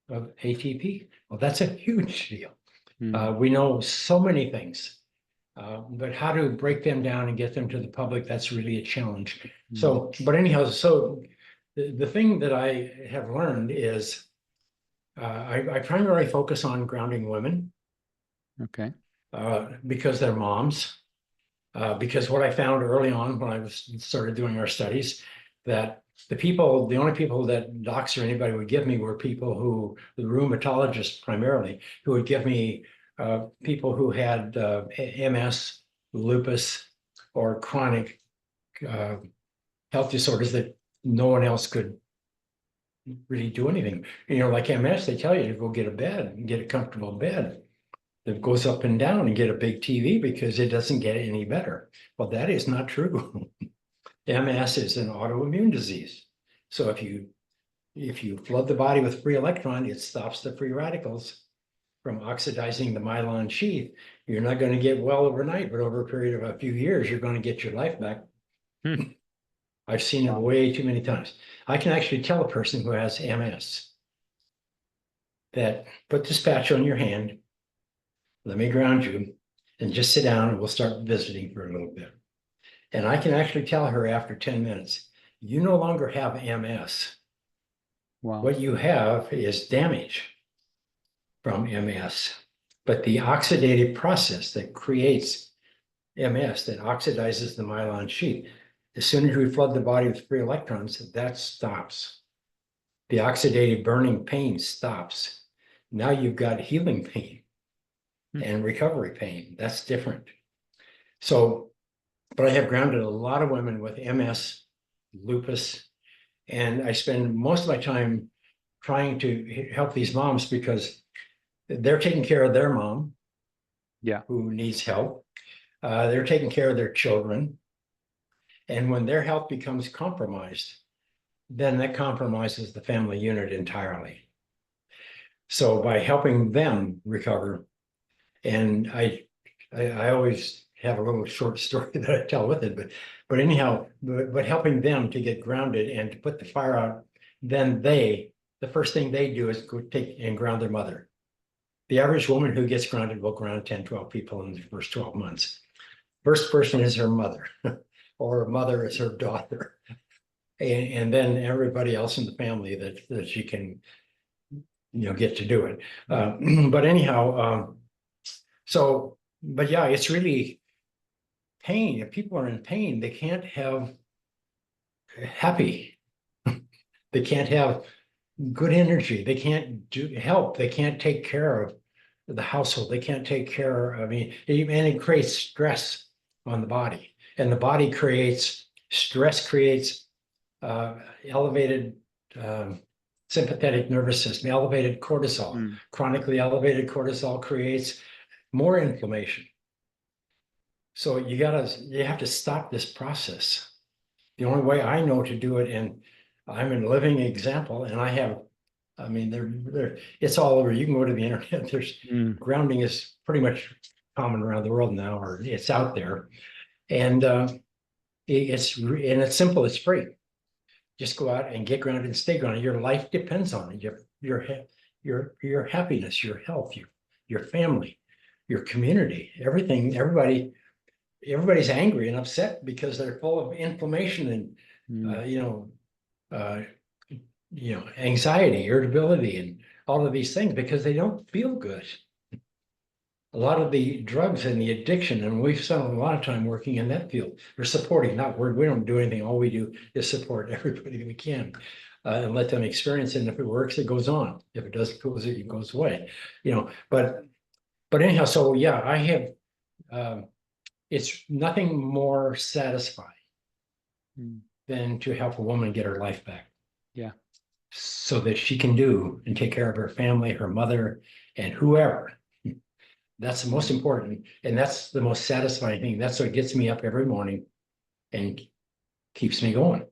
Speaker 2: of ATP. Well, that's a huge deal. We know so many things, but how to break them down and get them to the public, that's really a challenge. So, but anyhow, so the thing that I have learned is I primarily focus on grounding women. Okay. Because they're moms. Because what I found early on when I started doing our studies, that the only people that docs or anybody would give me were people the rheumatologists primarily, who would give me people who had MS, lupus, or chronic health disorders that no one else could really do anything. Like MS, they tell you to go get a bed and get a comfortable bed that goes up and down, and get a big TV because it doesn't get any better. Well, that is not true. MS is an autoimmune disease. So if you flood the body with free electron, it stops the free radicals from oxidizing the myelin sheath. You're not going to get well overnight, but over a period of a few years, you're going to get your life back. I've seen it way too many times. I can actually tell a person who has MS that put this patch on your hand, let me ground you, and just sit down and we'll start visiting for a little bit. And I can actually tell her after 10 minutes, you no longer have MS. Wow. What you have is damage from MS. But the oxidative process that creates MS, that oxidizes the myelin sheath, as soon as we flood the body with free electrons, that stops. The oxidative burning pain stops. Now you've got healing pain and recovery pain. That's different. So, but I have grounded a lot of women with MS, lupus, and I spend most of my time trying to help these moms because they're taking care of their mom, who needs help. They're taking care of their children. And when their health becomes compromised, then that compromises the family unit entirely. So by helping them recover, and I always have a little short story that I tell with it, but anyhow, but helping them to get grounded and to put the fire out, then the first thing they do is go take and ground their mother. The average woman who gets grounded will ground 10, 12 people in the first 12 months. First person is her mother, or her mother is her daughter. And then everybody else in the family that she can, get to do it. But anyhow, but yeah, it's really pain. If people are in pain, they can't have happy. They can't have good energy. They can't help. They can't take care of the household. They can't take care of, and it creates stress on the body. And the body creates stress, creates elevated sympathetic nervous system, elevated cortisol. Chronically elevated cortisol creates more inflammation. So you have to stop this process. The only way I know to do it, and I'm a living example, and it's all over. You can go to the internet. There's grounding is pretty much common around the world now, or it's out there. And it's simple, it's free. Just go out and get grounded and stay grounded. Your life depends on it. Your happiness, your health, your family, your community, everything. Everybody's angry and upset because they're full of inflammation and anxiety, irritability, and all of these things because they don't feel good. A lot of the drugs and the addiction, and we've spent a lot of time working in that field. We're supporting, we don't do anything. All we do is support everybody that we can and let them experience it. And if it works, it goes on. If it doesn't, it goes away. But anyhow, so yeah, I have, it's nothing more satisfying than to help a woman get her life back.
Speaker 1: Yeah.
Speaker 2: So that she can do and take care of her family, her mother, and whoever. That's the most important, and that's the most satisfying thing. That's what gets me up every morning and keeps me going.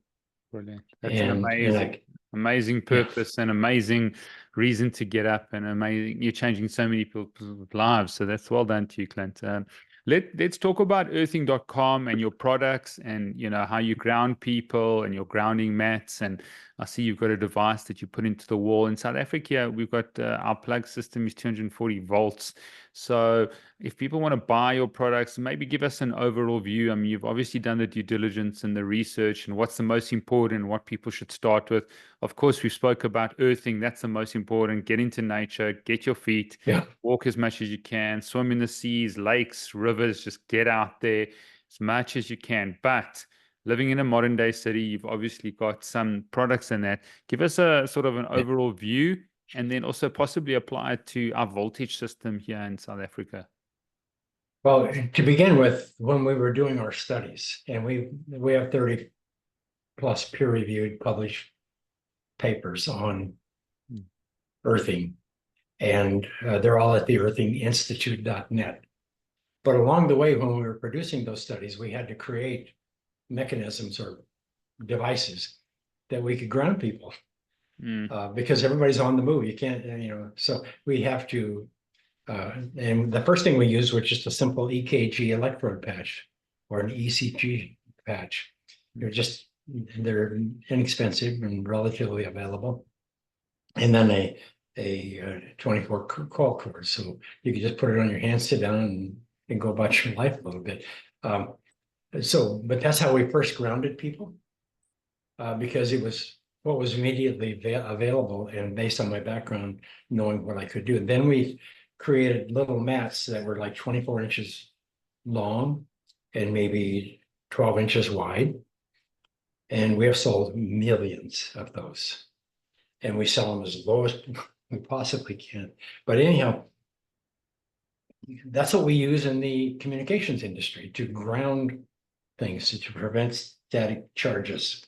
Speaker 1: Brilliant. That's an amazing purpose and amazing reason to get up, and amazing. You're changing so many people's lives. So that's well done to you, Clint. Let's talk about earthing.com and your products and how you ground people and your grounding mats. And I see you've got a device that you put into the wall. In South Africa, we've got our plug system is 240 volts. So if people want to buy your products, maybe give us an overall view. I mean, you've obviously done the due diligence and the research and what's the most important and what people should start with. Of course, we spoke about earthing. That's the most important. Get into nature, get your feet, walk as much as you can, swim in the seas, lakes, rivers, just get out there as much as you can. But living in a modern day city, you've obviously got some products in that. Give us a sort of an overall view, and then also possibly apply it to our voltage system here in South Africa.
Speaker 2: Well, to begin with, when we were doing our studies, and we have 30 plus peer-reviewed published papers on earthing, and they're all at the earthinginstitute.net. But along the way, when we were producing those studies, we had to create mechanisms or devices that we could ground people. Because everybody's on the move. You can't, so we have to, and the first thing we used was just a simple EKG electrode patch or an ECG patch. They're inexpensive and relatively available. And then a 24 call cord. So you can just put it on your hand, sit down and go about your life a little bit. But that's how we first grounded people because it was what was immediately available and based on my background, knowing what I could do. And then we created little mats that were like 24 inches long and maybe 12 inches wide. And we have sold millions of those. And we sell them as low as we possibly can. But anyhow, that's what we use in the communications industry to ground things, to prevent static charges.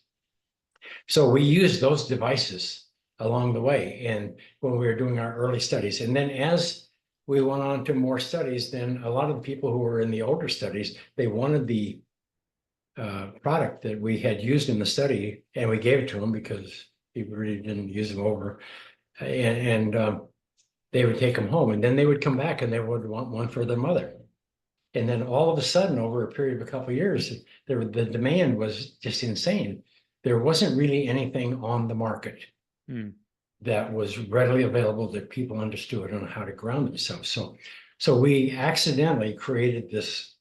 Speaker 2: So we use those devices along the way. And when we were doing our early studies, and then as we went on to more studies, then a lot of the people who were in the older studies, they wanted the product that we had used in the study, and we gave it to them because people really didn't use them over. And they would take them home, and then they would come back and they would want one for their mother. And then all of a sudden, over a period of a couple of years, the demand was just insane. There wasn't really anything on the market that was readily available that people understood on how to ground themselves. So we accidentally created this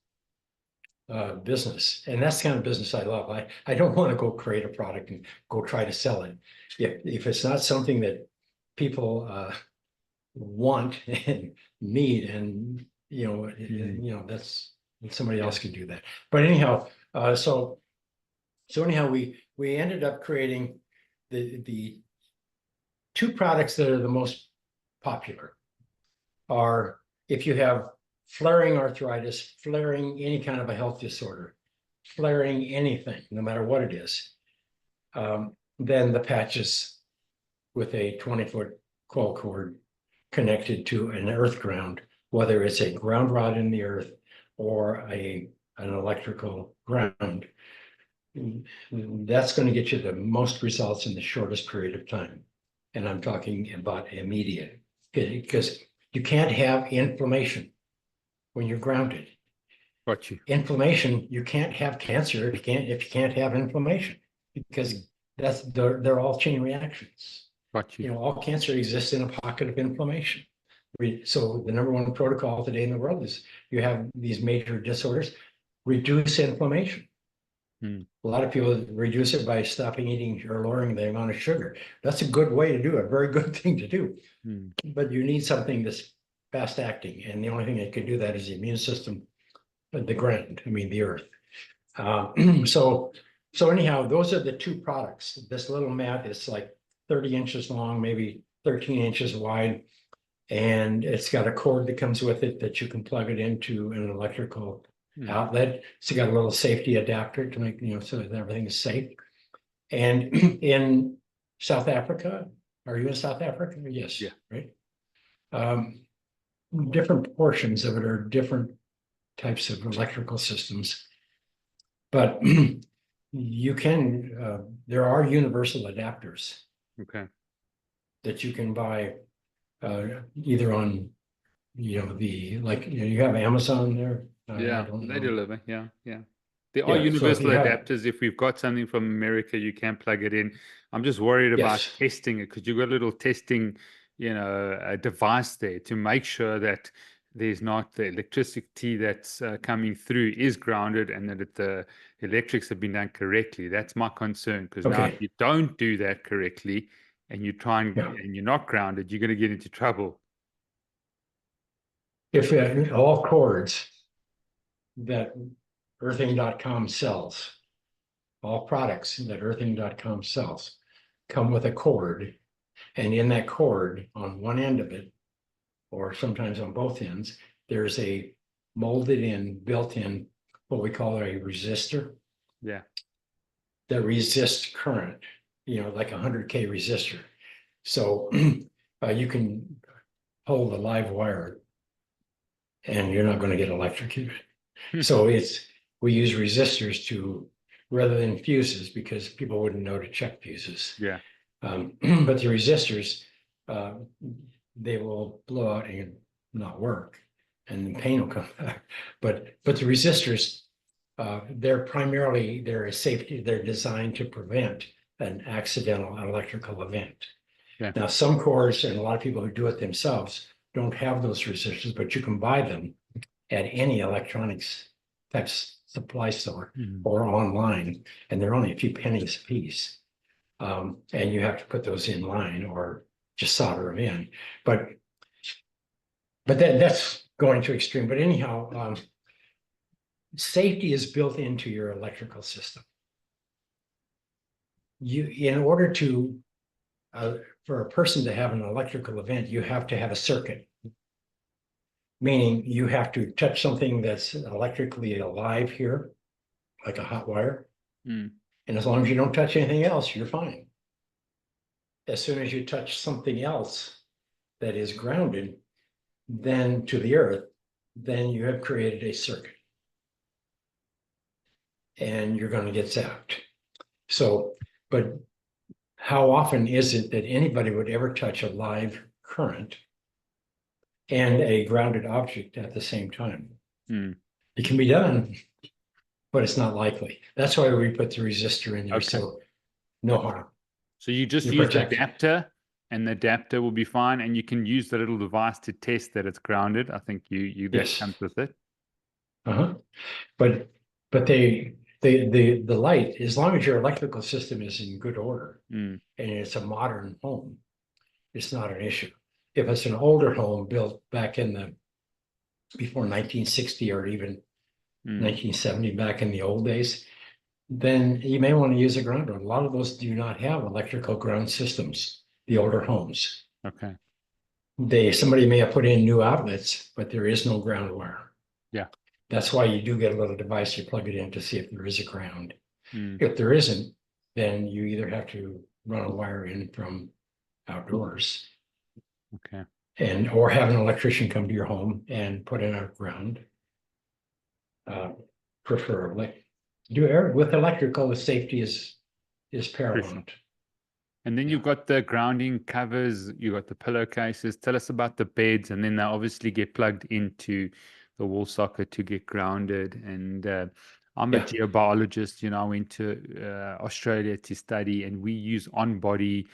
Speaker 2: business, and that's the kind of business I love. I don't want to go create a product and go try to sell it. If it's not something that people want and need, and that's somebody else can do that. But anyhow, so anyhow, we ended up creating the two products that are the most popular are if you have flaring arthritis, flaring any kind of a health disorder, flaring anything, no matter what it is, then the patches with a 20-foot coil cord connected to an earth ground, whether it's a ground rod in the earth or an electrical ground, that's going to get you the most results in the shortest period of time. And I'm talking about immediate, because you can't have inflammation when you're grounded.
Speaker 1: Got you.
Speaker 2: Inflammation, you can't have cancer if you can't have inflammation, because they're all chain reactions.
Speaker 1: Got you.
Speaker 2: All cancer exists in a pocket of inflammation. So the number one protocol today in the world is you have these major disorders, reduce inflammation. A lot of people reduce it by stopping eating or lowering the amount of sugar. That's a good way to do it, a very good thing to do. But you need something that's fast acting, and the only thing that can do that is the immune system, the ground, the earth. So anyhow, those are the two products. This little mat is like 30 inches long, maybe 13 inches wide, and it's got a cord that comes with it that you can plug it into an electrical outlet. So you got a little safety adapter to make, so that everything is safe. And in South Africa, are you in South Africa? Yes.
Speaker 1: Yeah.
Speaker 2: Right. Different portions of it are different types of electrical systems, but you can, there are universal adapters.
Speaker 1: Okay.
Speaker 2: That you can buy either on, you have Amazon there.
Speaker 1: Yeah, they deliver. Yeah. There are
Speaker 2: Yeah,
Speaker 1: universal adapters. If we've got something from America, you can plug it in. I'm just worried about testing it, because you've got a little testing, a device there to make sure that there's not the electricity that's coming through is grounded, and that the electrics have been done correctly. That's my concern, because now if you don't do that correctly and you try and you're not grounded, you're going to get into trouble.
Speaker 2: If all cords that earthing.com sells, all products that earthing.com sells come with a cord, and in that cord, on one end of it, or sometimes on both ends, there's a molded in, built in, what we call a resistor.
Speaker 1: Yeah.
Speaker 2: That resists current, like 100K resistor. So you can hold a live wire and you're not going to get electrocuted. So we use resistors rather than fuses, because people wouldn't know to check fuses.
Speaker 1: Yeah.
Speaker 2: But the resistors, they will blow out and not work, and the pain will come back. But the resistors, they're a safety. They're designed to prevent an accidental electrical event.
Speaker 1: Yeah.
Speaker 2: Now, some cords, and a lot of people who do it themselves, don't have those resistors, but you can buy them at any electronics type supply store or online, and they're only a few pennies a piece. And you have to put those in line or just solder them in. But But that's going to extreme. But anyhow, safety is built into your electrical system. In order to, for a person to have an electrical event, you have to have a circuit. Meaning you have to touch something that's electrically alive here, like a hot wire.
Speaker 1: Mm.
Speaker 2: And as long as you don't touch anything else, you're fine. As soon as you touch something else that is grounded, then to the earth, then you have created a circuit. And you're going to get zapped. So, but how often is it that anybody would ever touch a live current and a grounded object at the same time?
Speaker 1: Mm.
Speaker 2: It can be done, but it's not likely. That's why we put the resistor in there.
Speaker 1: Okay.
Speaker 2: So no harm.
Speaker 1: So you just
Speaker 2: You're
Speaker 1: use the
Speaker 2: protected.
Speaker 1: adapter, and the adapter will be fine, and you can use the little device to test that it's grounded. I think that
Speaker 2: Yes.
Speaker 1: comes with it.
Speaker 2: But the light, as long as your electrical system is in good order
Speaker 1: Mm.
Speaker 2: and it's a modern home, it's not an issue. If it's an older home built back in the before 1960 or even 1970, back in the old days, then you may want to use a grounder. A lot of those do not have electrical ground systems, the older homes.
Speaker 1: Okay.
Speaker 2: Somebody may have put in new outlets, but there is no ground wire.
Speaker 1: Yeah.
Speaker 2: That's why you do get a little device, you plug it in to see if there is a ground.
Speaker 1: Mm.
Speaker 2: If there isn't, then you either have to run a wire in from outdoors.
Speaker 1: Okay.
Speaker 2: Or have an electrician come to your home and put in a ground. Preferably. With electrical, the safety is paramount.
Speaker 1: And then you've got the grounding covers, you've got the pillowcases. Tell us about the beds, and then they obviously get plugged into the wall socket to get grounded. And I'm a geobiologist, I went to Australia to study, and we use on-body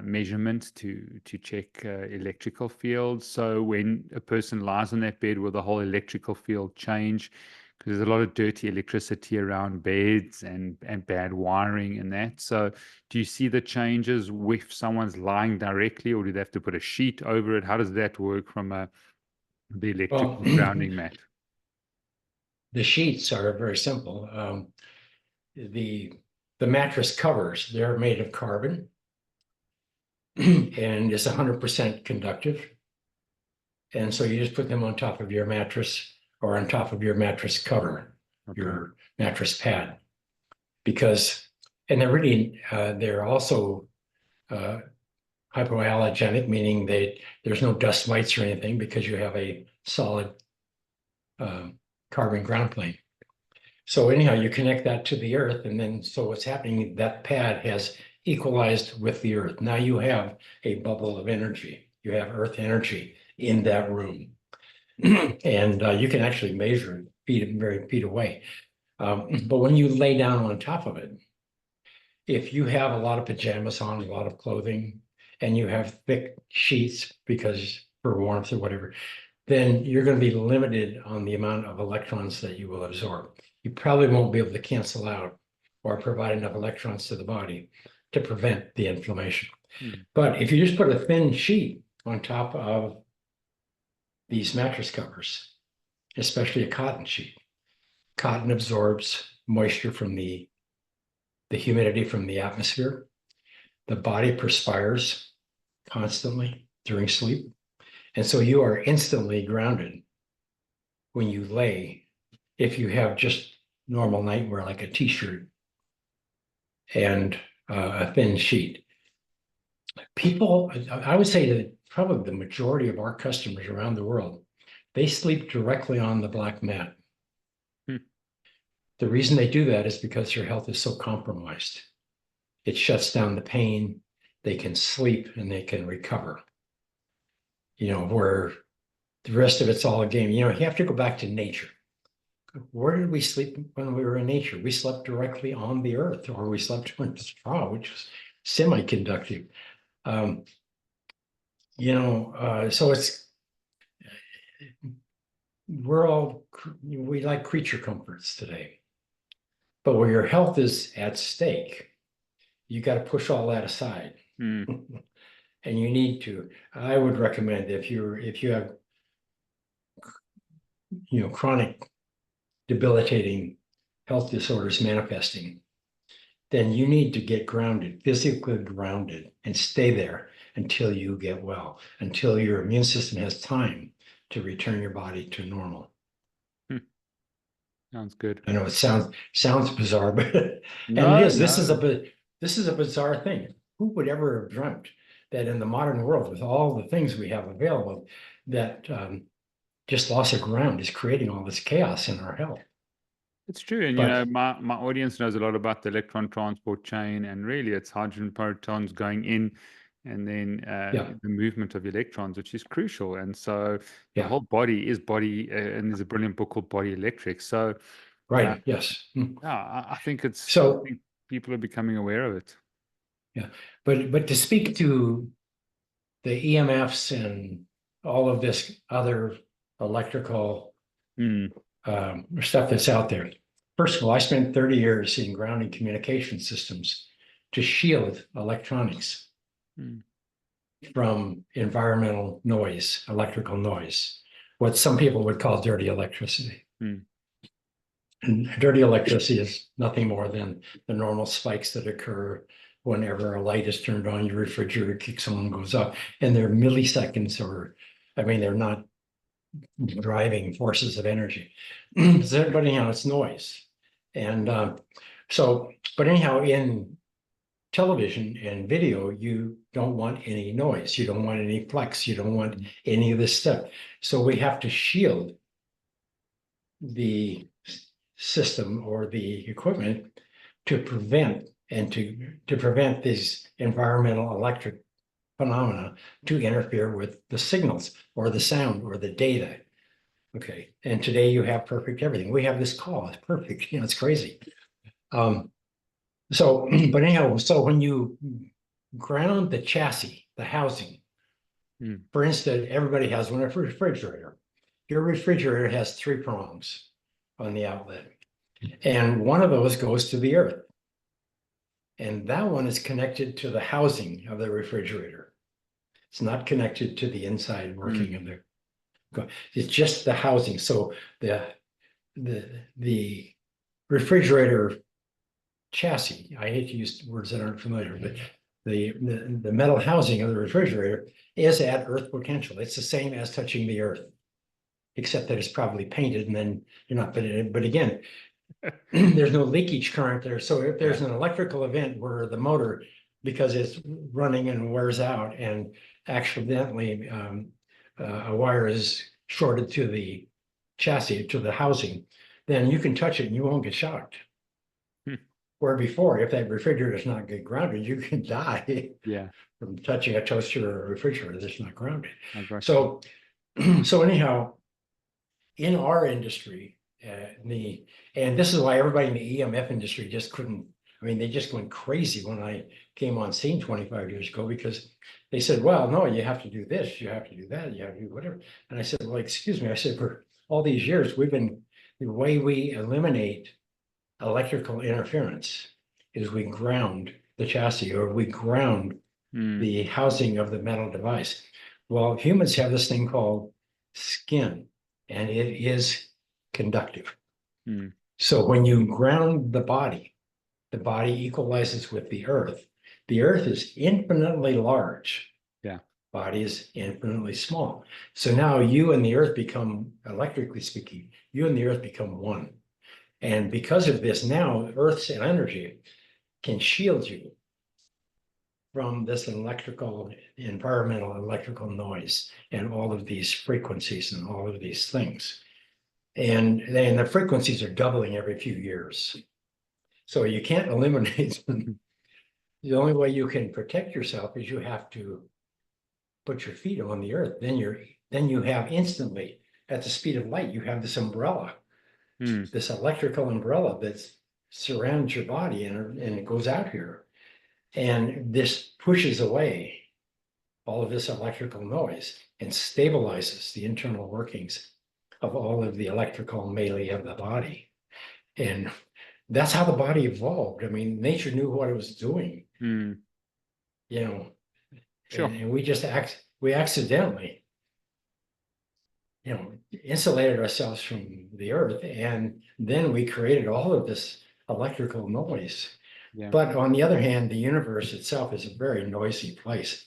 Speaker 1: measurements to check electrical fields. So when a person lies on that bed, will the whole electrical field change? Because there's a lot of dirty electricity around beds and bad wiring and that. So do you see the changes if someone's lying directly, or do they have to put a sheet over it? How does that work from the electrical grounding mat?
Speaker 2: The sheets are very simple. The mattress covers, they're made of carbon and it's 100% conductive. And so you just put them on top of your mattress or on top of your mattress cover, your mattress pad, and they're also hypoallergenic, meaning there's no dust mites or anything because you have a solid carbon ground plane. So anyhow, you connect that to the earth, and then so what's happening, that pad has equalized with the earth. Now you have a bubble of energy. You have earth energy in that room. And you can actually measure it feet away. But when you lay down on top of it, if you have a lot of pajamas on, a lot of clothing, and you have thick sheets because for warmth or whatever, then you're going to be limited on the amount of electrons that you will absorb. You probably won't be able to cancel out or provide enough electrons to the body to prevent the inflammation. But if you just put a thin sheet on top of these mattress covers, especially a cotton sheet, cotton absorbs moisture from the humidity from the atmosphere. The body perspires constantly during sleep. And so you are instantly grounded when you lay, if you have just normal nightwear like a t-shirt and a thin sheet. I would say that probably the majority of our customers around the world, they sleep directly on the black mat. The reason they do that is because their health is so compromised. It shuts down the pain, they can sleep and they can recover. Where the rest of it's all a game. You have to go back to nature. Where did we sleep when we were in nature? We slept directly on the earth, or we slept on straw, which was semi-conductive. So we like creature comforts today. But where your health is at stake, you got to push all that aside. And you need to. I would recommend if you have chronic debilitating health disorders manifesting, then you need to get grounded, physically grounded, and stay there until you get well, until your immune system has time to return your body to normal.
Speaker 1: Sounds good.
Speaker 2: I know it sounds bizarre, but and it
Speaker 1: No,
Speaker 2: is. This is
Speaker 1: no.
Speaker 2: a bizarre thing. Who would ever have dreamt that in the modern world, with all the things we have available, that just loss of ground is creating all this chaos in our health?
Speaker 1: It's true. And,
Speaker 2: But
Speaker 1: my audience knows a lot about the electron transport chain, and really it's hydrogen protons going in and then
Speaker 2: yeah,
Speaker 1: the movement of electrons, which is crucial. And so the
Speaker 2: yeah,
Speaker 1: whole body is body, and there's a brilliant book called Body Electric. So, uh,
Speaker 2: right, yes.
Speaker 1: yeah, I
Speaker 2: So
Speaker 1: think people are becoming aware of it.
Speaker 2: yeah, but to speak to the EMFs and all of this other electrical
Speaker 1: Mm,
Speaker 2: stuff that's out there. First of all, I spent 30 years in grounding communication systems to shield electronics
Speaker 1: mm,
Speaker 2: from environmental noise, electrical noise, what some people would call dirty electricity.
Speaker 1: mm,
Speaker 2: And dirty electricity is nothing more than the normal spikes that occur whenever a light is turned on, your refrigerator kicks on and goes off. And they're milliseconds, or, I mean, they're not driving forces of energy. But anyhow, it's noise. And but anyhow, in television and video, you don't want any noise. You don't want any flex. You don't want any of this stuff. So we have to shield the system or the equipment to prevent to prevent these environmental electric phenomena to interfere with the signals or the sound or the data. Okay. And today you have perfect everything. We have this call. It's perfect. It's crazy. So, but anyhow, so when you ground the chassis, the housing,
Speaker 1: mm,
Speaker 2: for instance, everybody has one, a refrigerator. Your refrigerator has 3 prongs on the outlet, and one of those goes to the earth. And that one is connected to the housing of the refrigerator. It's not connected to the inside working
Speaker 1: mm,
Speaker 2: of the, it's just the housing. So the refrigerator chassis, I hate to use words that aren't familiar, but the metal housing of the refrigerator is at earth potential. It's the same as touching the earth, except that it's probably painted and then you're not, but again, there's no leakage current there. So if there's
Speaker 1: yeah.
Speaker 2: an electrical event where the motor, because it's running and wears out and accidentally a wire is shorted to the chassis, to the housing, then you can touch it and you won't get shocked.
Speaker 1: Hmm.
Speaker 2: Where before, if that refrigerator is not good grounded, you can die
Speaker 1: Yeah.
Speaker 2: from touching a toaster or a refrigerator that's not grounded.
Speaker 1: I got you.
Speaker 2: So, so anyhow, in our industry, and this is why everybody in the EMF industry just couldn't, I mean, they just went crazy when I came on scene 25 years ago, because they said, well, no, you have to do this, you have to do that, you have to do whatever. And I said, well, excuse me, I said, for all these years, the way we eliminate electrical interference is we ground the chassis, or we ground the housing of the metal device. Well, humans have this thing called skin, and it is conductive.
Speaker 1: Mm,
Speaker 2: So when you ground the body equalizes with the earth. The earth is infinitely large.
Speaker 1: yeah.
Speaker 2: Body is infinitely small. So now you and the earth become, electrically speaking, you and the earth become one. And because of this, now Earth's energy can shield you from this environmental electrical noise and all of these frequencies and all of these things. And then the frequencies are doubling every few years. So you can't eliminate them. The only way you can protect yourself is you have to put your feet on the earth. Then you have instantly, at the speed of light, you have this umbrella,
Speaker 1: Mm,
Speaker 2: this electrical umbrella that surrounds your body, and it goes out here. And this pushes away all of this electrical noise and stabilizes the internal workings of all of the electrical melee of the body. And that's how the body evolved. I mean, nature knew what it was doing,
Speaker 1: mm,
Speaker 2: you know,
Speaker 1: sure.
Speaker 2: and we just we accidentally insulated ourselves from the earth, and then we created all of this electrical noise.
Speaker 1: Yeah.
Speaker 2: But on the other hand, the universe itself is a very noisy place.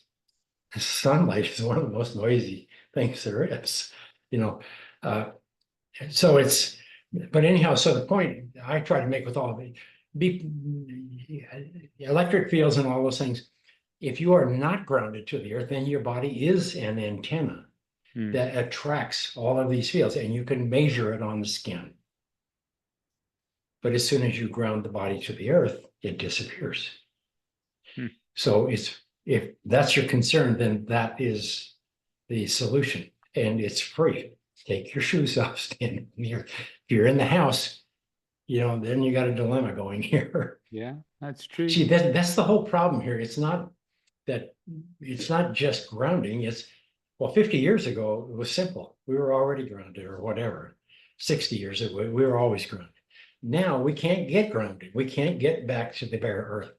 Speaker 2: Sunlight is one of the most noisy things there is, you know. So it's, but anyhow, so the point I try to make with all of it, be electric fields and all those things. If you are not grounded to the earth, then your body is an antenna that attracts all of these fields, and you can measure it on the skin. But as soon as you ground the body to the earth, it disappears. So if that's your concern, then that is the solution, and it's free. Take your shoes off, stand in the earth. If you're in the house, then you got a dilemma going here.
Speaker 1: Yeah, that's true.
Speaker 2: See, that's the whole problem here. It's not just grounding. It's, well, 50 years ago, it was simple. We were already grounded, or whatever. 60 years ago, we were always grounded. Now we can't get grounded. We can't get back to the bare earth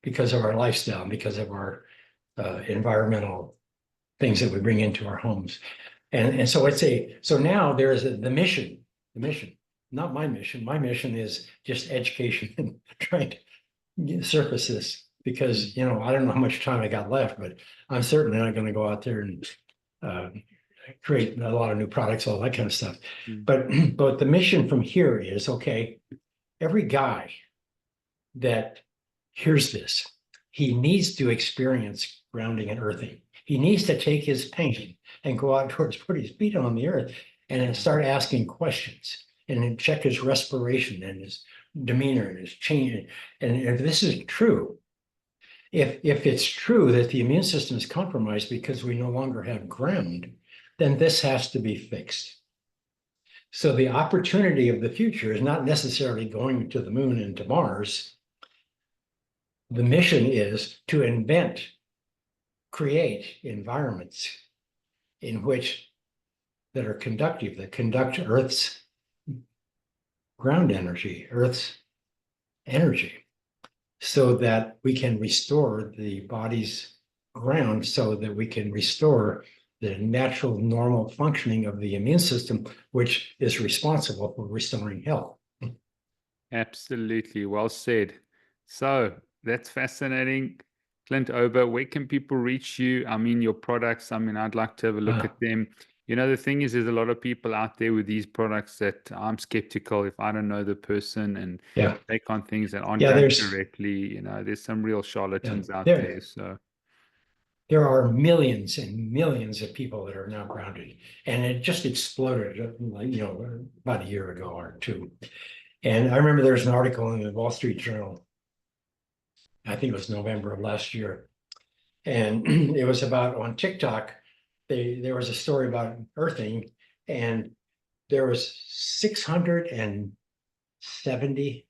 Speaker 2: because of our lifestyle, because of our environmental things that we bring into our homes. And so so now there's the mission, not my mission. My mission is just education and trying to surface this, because, I don't know how much time I got left, but I'm certainly not going to go out there and create a lot of new products, all that kind of stuff. But the mission from here is, okay, every guy that hears this, he needs to experience grounding and earthing. He needs to take his pain and go out towards, put his feet on the earth, and then start asking questions, and then check his respiration and his demeanor and his change. And if this is true, if it's true that the immune system is compromised because we no longer have ground, then this has to be fixed. So the opportunity of the future is not necessarily going to the moon and to Mars. The mission is to create environments in which that are conductive, that conduct Earth's ground energy, Earth's energy, so that we can restore the body's ground, so that we can restore the natural, normal functioning of the immune system, which is responsible for restoring health.
Speaker 1: Absolutely. Well said. So that's fascinating. Clint Ober, where can people reach you? I mean, your products, I'd like to have a look at them. The thing is, there's a lot of people out there with these products that I'm skeptical if I don't know the person and take on things that aren't done correctly. There's some real charlatans out there. So
Speaker 2: there are millions and millions of people that are now grounded, and it just exploded, about a year ago or two. And I remember there was an article in the Wall Street Journal, I think it was November of last year, and it was about, on TikTok, there was a story about earthing, and there was 670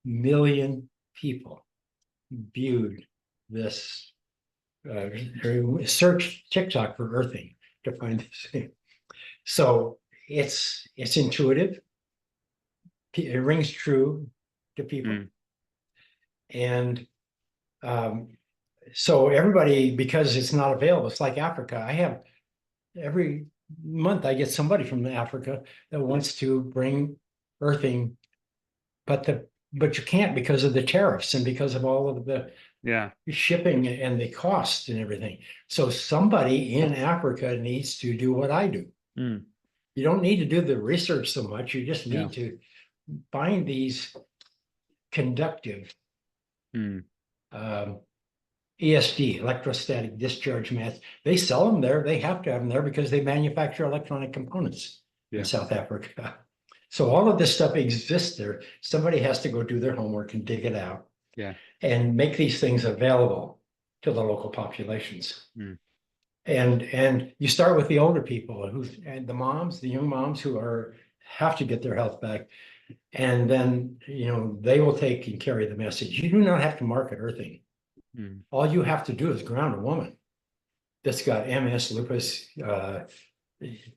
Speaker 2: million people viewed this. Search TikTok for earthing to find this thing. So it's intuitive. It rings true to people. And so everybody, because it's not available, it's like Africa. Every month I get somebody from Africa that wants to bring earthing, but you can't, because of the tariffs and because of all of the shipping and the cost and everything. So somebody in Africa needs to do what I do. You don't need to do the research so much. You just need to find these conductive ESD, electrostatic discharge mass. They sell them there. They have to have them there because they manufacture electronic components in South Africa. So all of this stuff exists there. Somebody has to go do their homework and dig it out and make these things available to the local populations. And you start with the older people and the young moms who have to get their health back. And then, they will take and carry the message. You do not have to market earthing. All you have to do is ground a woman that's got MS, lupus,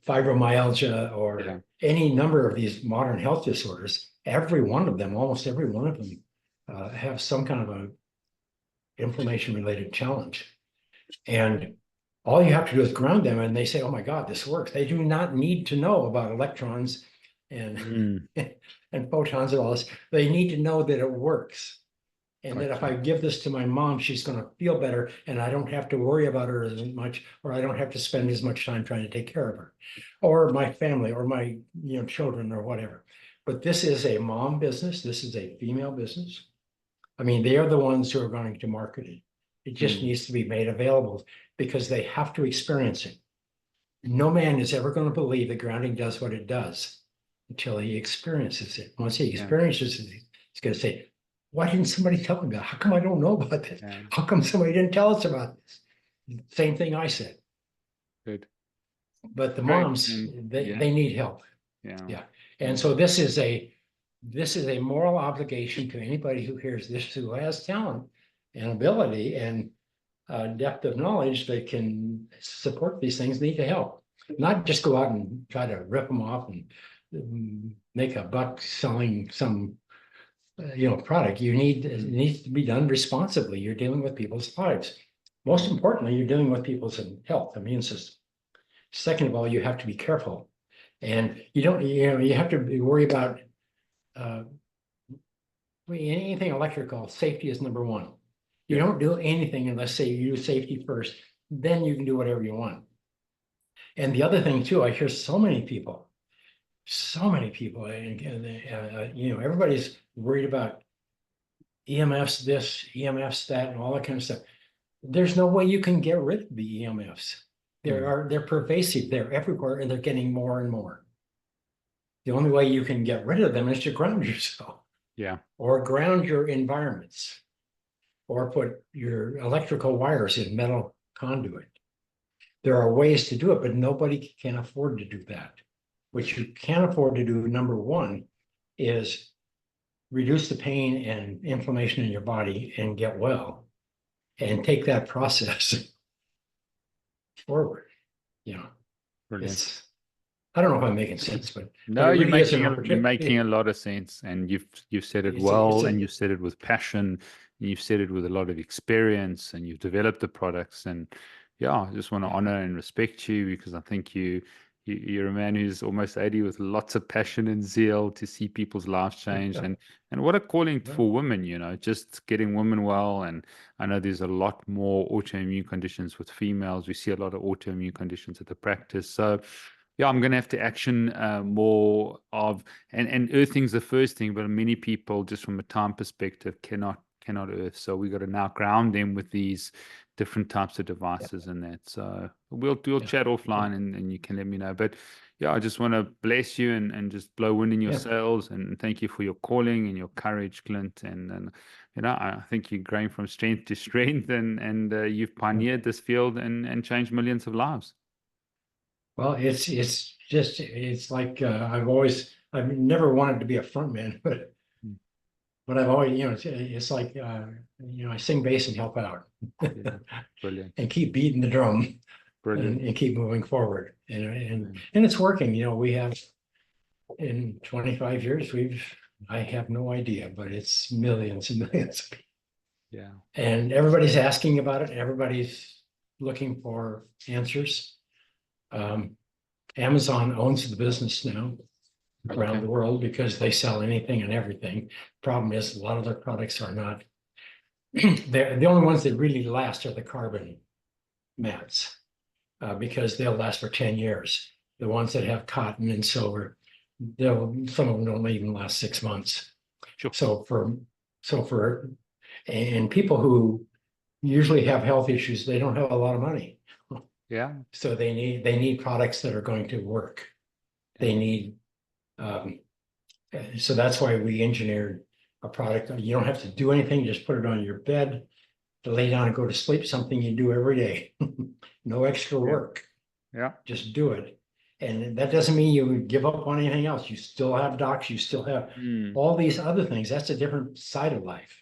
Speaker 2: fibromyalgia, or any number of these modern health disorders. Almost every one of them have some kind of a inflammation related challenge. And All you have to do is ground them and they say, oh my God, this works. They do not need to know about electrons and,
Speaker 1: Mm,
Speaker 2: and photons and all this. They need to know that it works. And that if I
Speaker 1: gotcha.
Speaker 2: give this to my mom, she's going to feel better and I don't have to worry about her as much, or I don't have to spend as much time trying to take care of her, or my family, or my children, or whatever. But this is a mom business. This is a female business. I mean, they are the ones who are going to market it. It just
Speaker 1: Mm,
Speaker 2: needs to be made available because they have to experience it. No man is ever going to believe that grounding does what it does until he experiences it. Once he
Speaker 1: yeah,
Speaker 2: experiences it, he's going to say, why didn't somebody tell me about it? How come I don't know about this?
Speaker 1: yeah,
Speaker 2: How come somebody didn't tell us about this? Same thing I said.
Speaker 1: good.
Speaker 2: But the
Speaker 1: Great.
Speaker 2: moms,
Speaker 1: And yeah,
Speaker 2: they need help.
Speaker 1: yeah.
Speaker 2: Yeah. And
Speaker 1: And
Speaker 2: so this is a moral obligation to anybody who hears this, who has talent and ability and depth of knowledge that can support these things, need to help. Not just go out and try to rip them off and make a buck selling some product. It needs to be done responsibly. You're dealing with people's lives. Most importantly, you're dealing with people's health, immune system. Second of all, you have to be careful, and you have to worry about anything electrical. Safety is number one. You
Speaker 1: yeah,
Speaker 2: don't do anything unless, say, you do safety first, then you can do whatever you want. And the other thing too, I hear so many people, and everybody's worried about EMFs this, EMFs that, and all that kind of stuff. There's no way you can get rid of the EMFs.
Speaker 1: mm,
Speaker 2: They're pervasive, they're everywhere, and they're getting more and more. The only way you can get rid of them is to ground yourself
Speaker 1: yeah,
Speaker 2: or ground your environments or put your electrical wires in metal conduit. There are ways to do it, but nobody can afford to do that. What you can afford to do, number one, is reduce the pain and inflammation in your body and get well and take that process forward. You know,
Speaker 1: brilliant.
Speaker 2: it's, I don't know if I'm making sense, but
Speaker 1: No,
Speaker 2: it really is an
Speaker 1: you're making a
Speaker 2: opportunity.
Speaker 1: lot of sense, and you've said it
Speaker 2: It's
Speaker 1: well,
Speaker 2: a,
Speaker 1: and you've said it with passion, and you've said it with a lot of experience, and you've developed the products, and yeah, I just want to
Speaker 2: yeah,
Speaker 1: honor and respect you because I think you're a man who's almost 80 with lots of passion and zeal to see people's lives change, and what a calling
Speaker 2: yeah,
Speaker 1: for women, just getting women well, and I know there's a lot more autoimmune conditions with females. We see a lot of autoimmune conditions at the practice, so. Yeah, I'm going to have to action more of, and earthing's the first thing, but many people, just from a time perspective, cannot earth. So we got to now ground them with these different types of
Speaker 2: yeah,
Speaker 1: devices and that. So we'll
Speaker 2: yeah,
Speaker 1: chat
Speaker 2: yeah,
Speaker 1: offline and you can let me know. But yeah, I just want to bless you and just blow wind in your
Speaker 2: yeah.
Speaker 1: sails and thank you for your calling and your courage, Clint. And I think you're going from strength to strength and you've
Speaker 2: Yeah.
Speaker 1: pioneered this field and changed millions of lives.
Speaker 2: Well, it's like I've never wanted to be a front man,
Speaker 1: Mm,
Speaker 2: but I've always, it's like I sing bass and help out
Speaker 1: yeah, brilliant.
Speaker 2: and keep beating the drum
Speaker 1: Brilliant.
Speaker 2: and keep moving forward. And
Speaker 1: Brilliant.
Speaker 2: and it's working. We have in 25 years, I have no idea, but it's millions and millions.
Speaker 1: Yeah.
Speaker 2: And everybody's asking about it. Everybody's looking for answers. Um, Amazon owns the business now around
Speaker 1: Okay.
Speaker 2: the world because they sell anything and everything. Problem is, a lot of their products are not, the only ones that really last are the carbon mats, because they'll last for 10 years. The ones that have cotton and silver, some of them don't even last 6 months.
Speaker 1: Sure.
Speaker 2: So and people who usually have health issues, they don't have a lot of money.
Speaker 1: Yeah.
Speaker 2: So they need products that are going to work.
Speaker 1: Yeah.
Speaker 2: They need, um, so that's why we engineered a product. You don't have to do anything, just put it on your bed, to lay down and go to sleep, something you do every day. No extra
Speaker 1: Yeah.
Speaker 2: work,
Speaker 1: Yeah.
Speaker 2: just do it. And that doesn't mean you give up on anything else. You still have docs, you still have
Speaker 1: Mm.
Speaker 2: all these other things. That's a different side of life.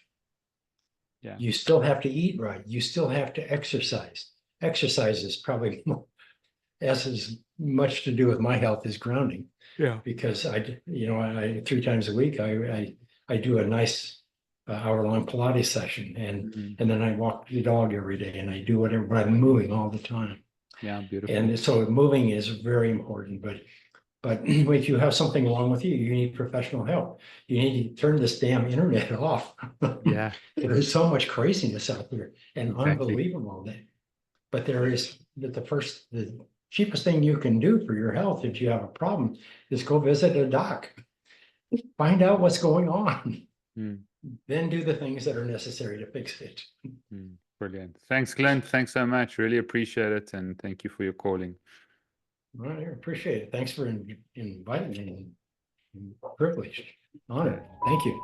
Speaker 1: Yeah.
Speaker 2: You still have to eat right. You still have to exercise. Exercise is probably as much to do with my health as grounding,
Speaker 1: Yeah.
Speaker 2: because I 3 times a week I do a nice hour-long Pilates session, and
Speaker 1: Mm.
Speaker 2: and then I walk the dog every day, and I do whatever, but I'm moving all the time.
Speaker 1: Yeah, beautiful.
Speaker 2: And so moving is very important, but if you have something wrong with you, you need professional help. You need to turn this damn internet off.
Speaker 1: Yeah,
Speaker 2: There's so much craziness out there and
Speaker 1: exactly.
Speaker 2: unbelievable that, but the cheapest thing you can do for your health if you have a problem is go visit a doc. Find out what's going on,
Speaker 1: Mm,
Speaker 2: then do the things that are necessary to fix it.
Speaker 1: brilliant. Thanks, Clint. Thanks so much. Really appreciate it. And thank you for your calling.
Speaker 2: Well, I appreciate it. Thanks for inviting me. I'm privileged, honored. Thank you.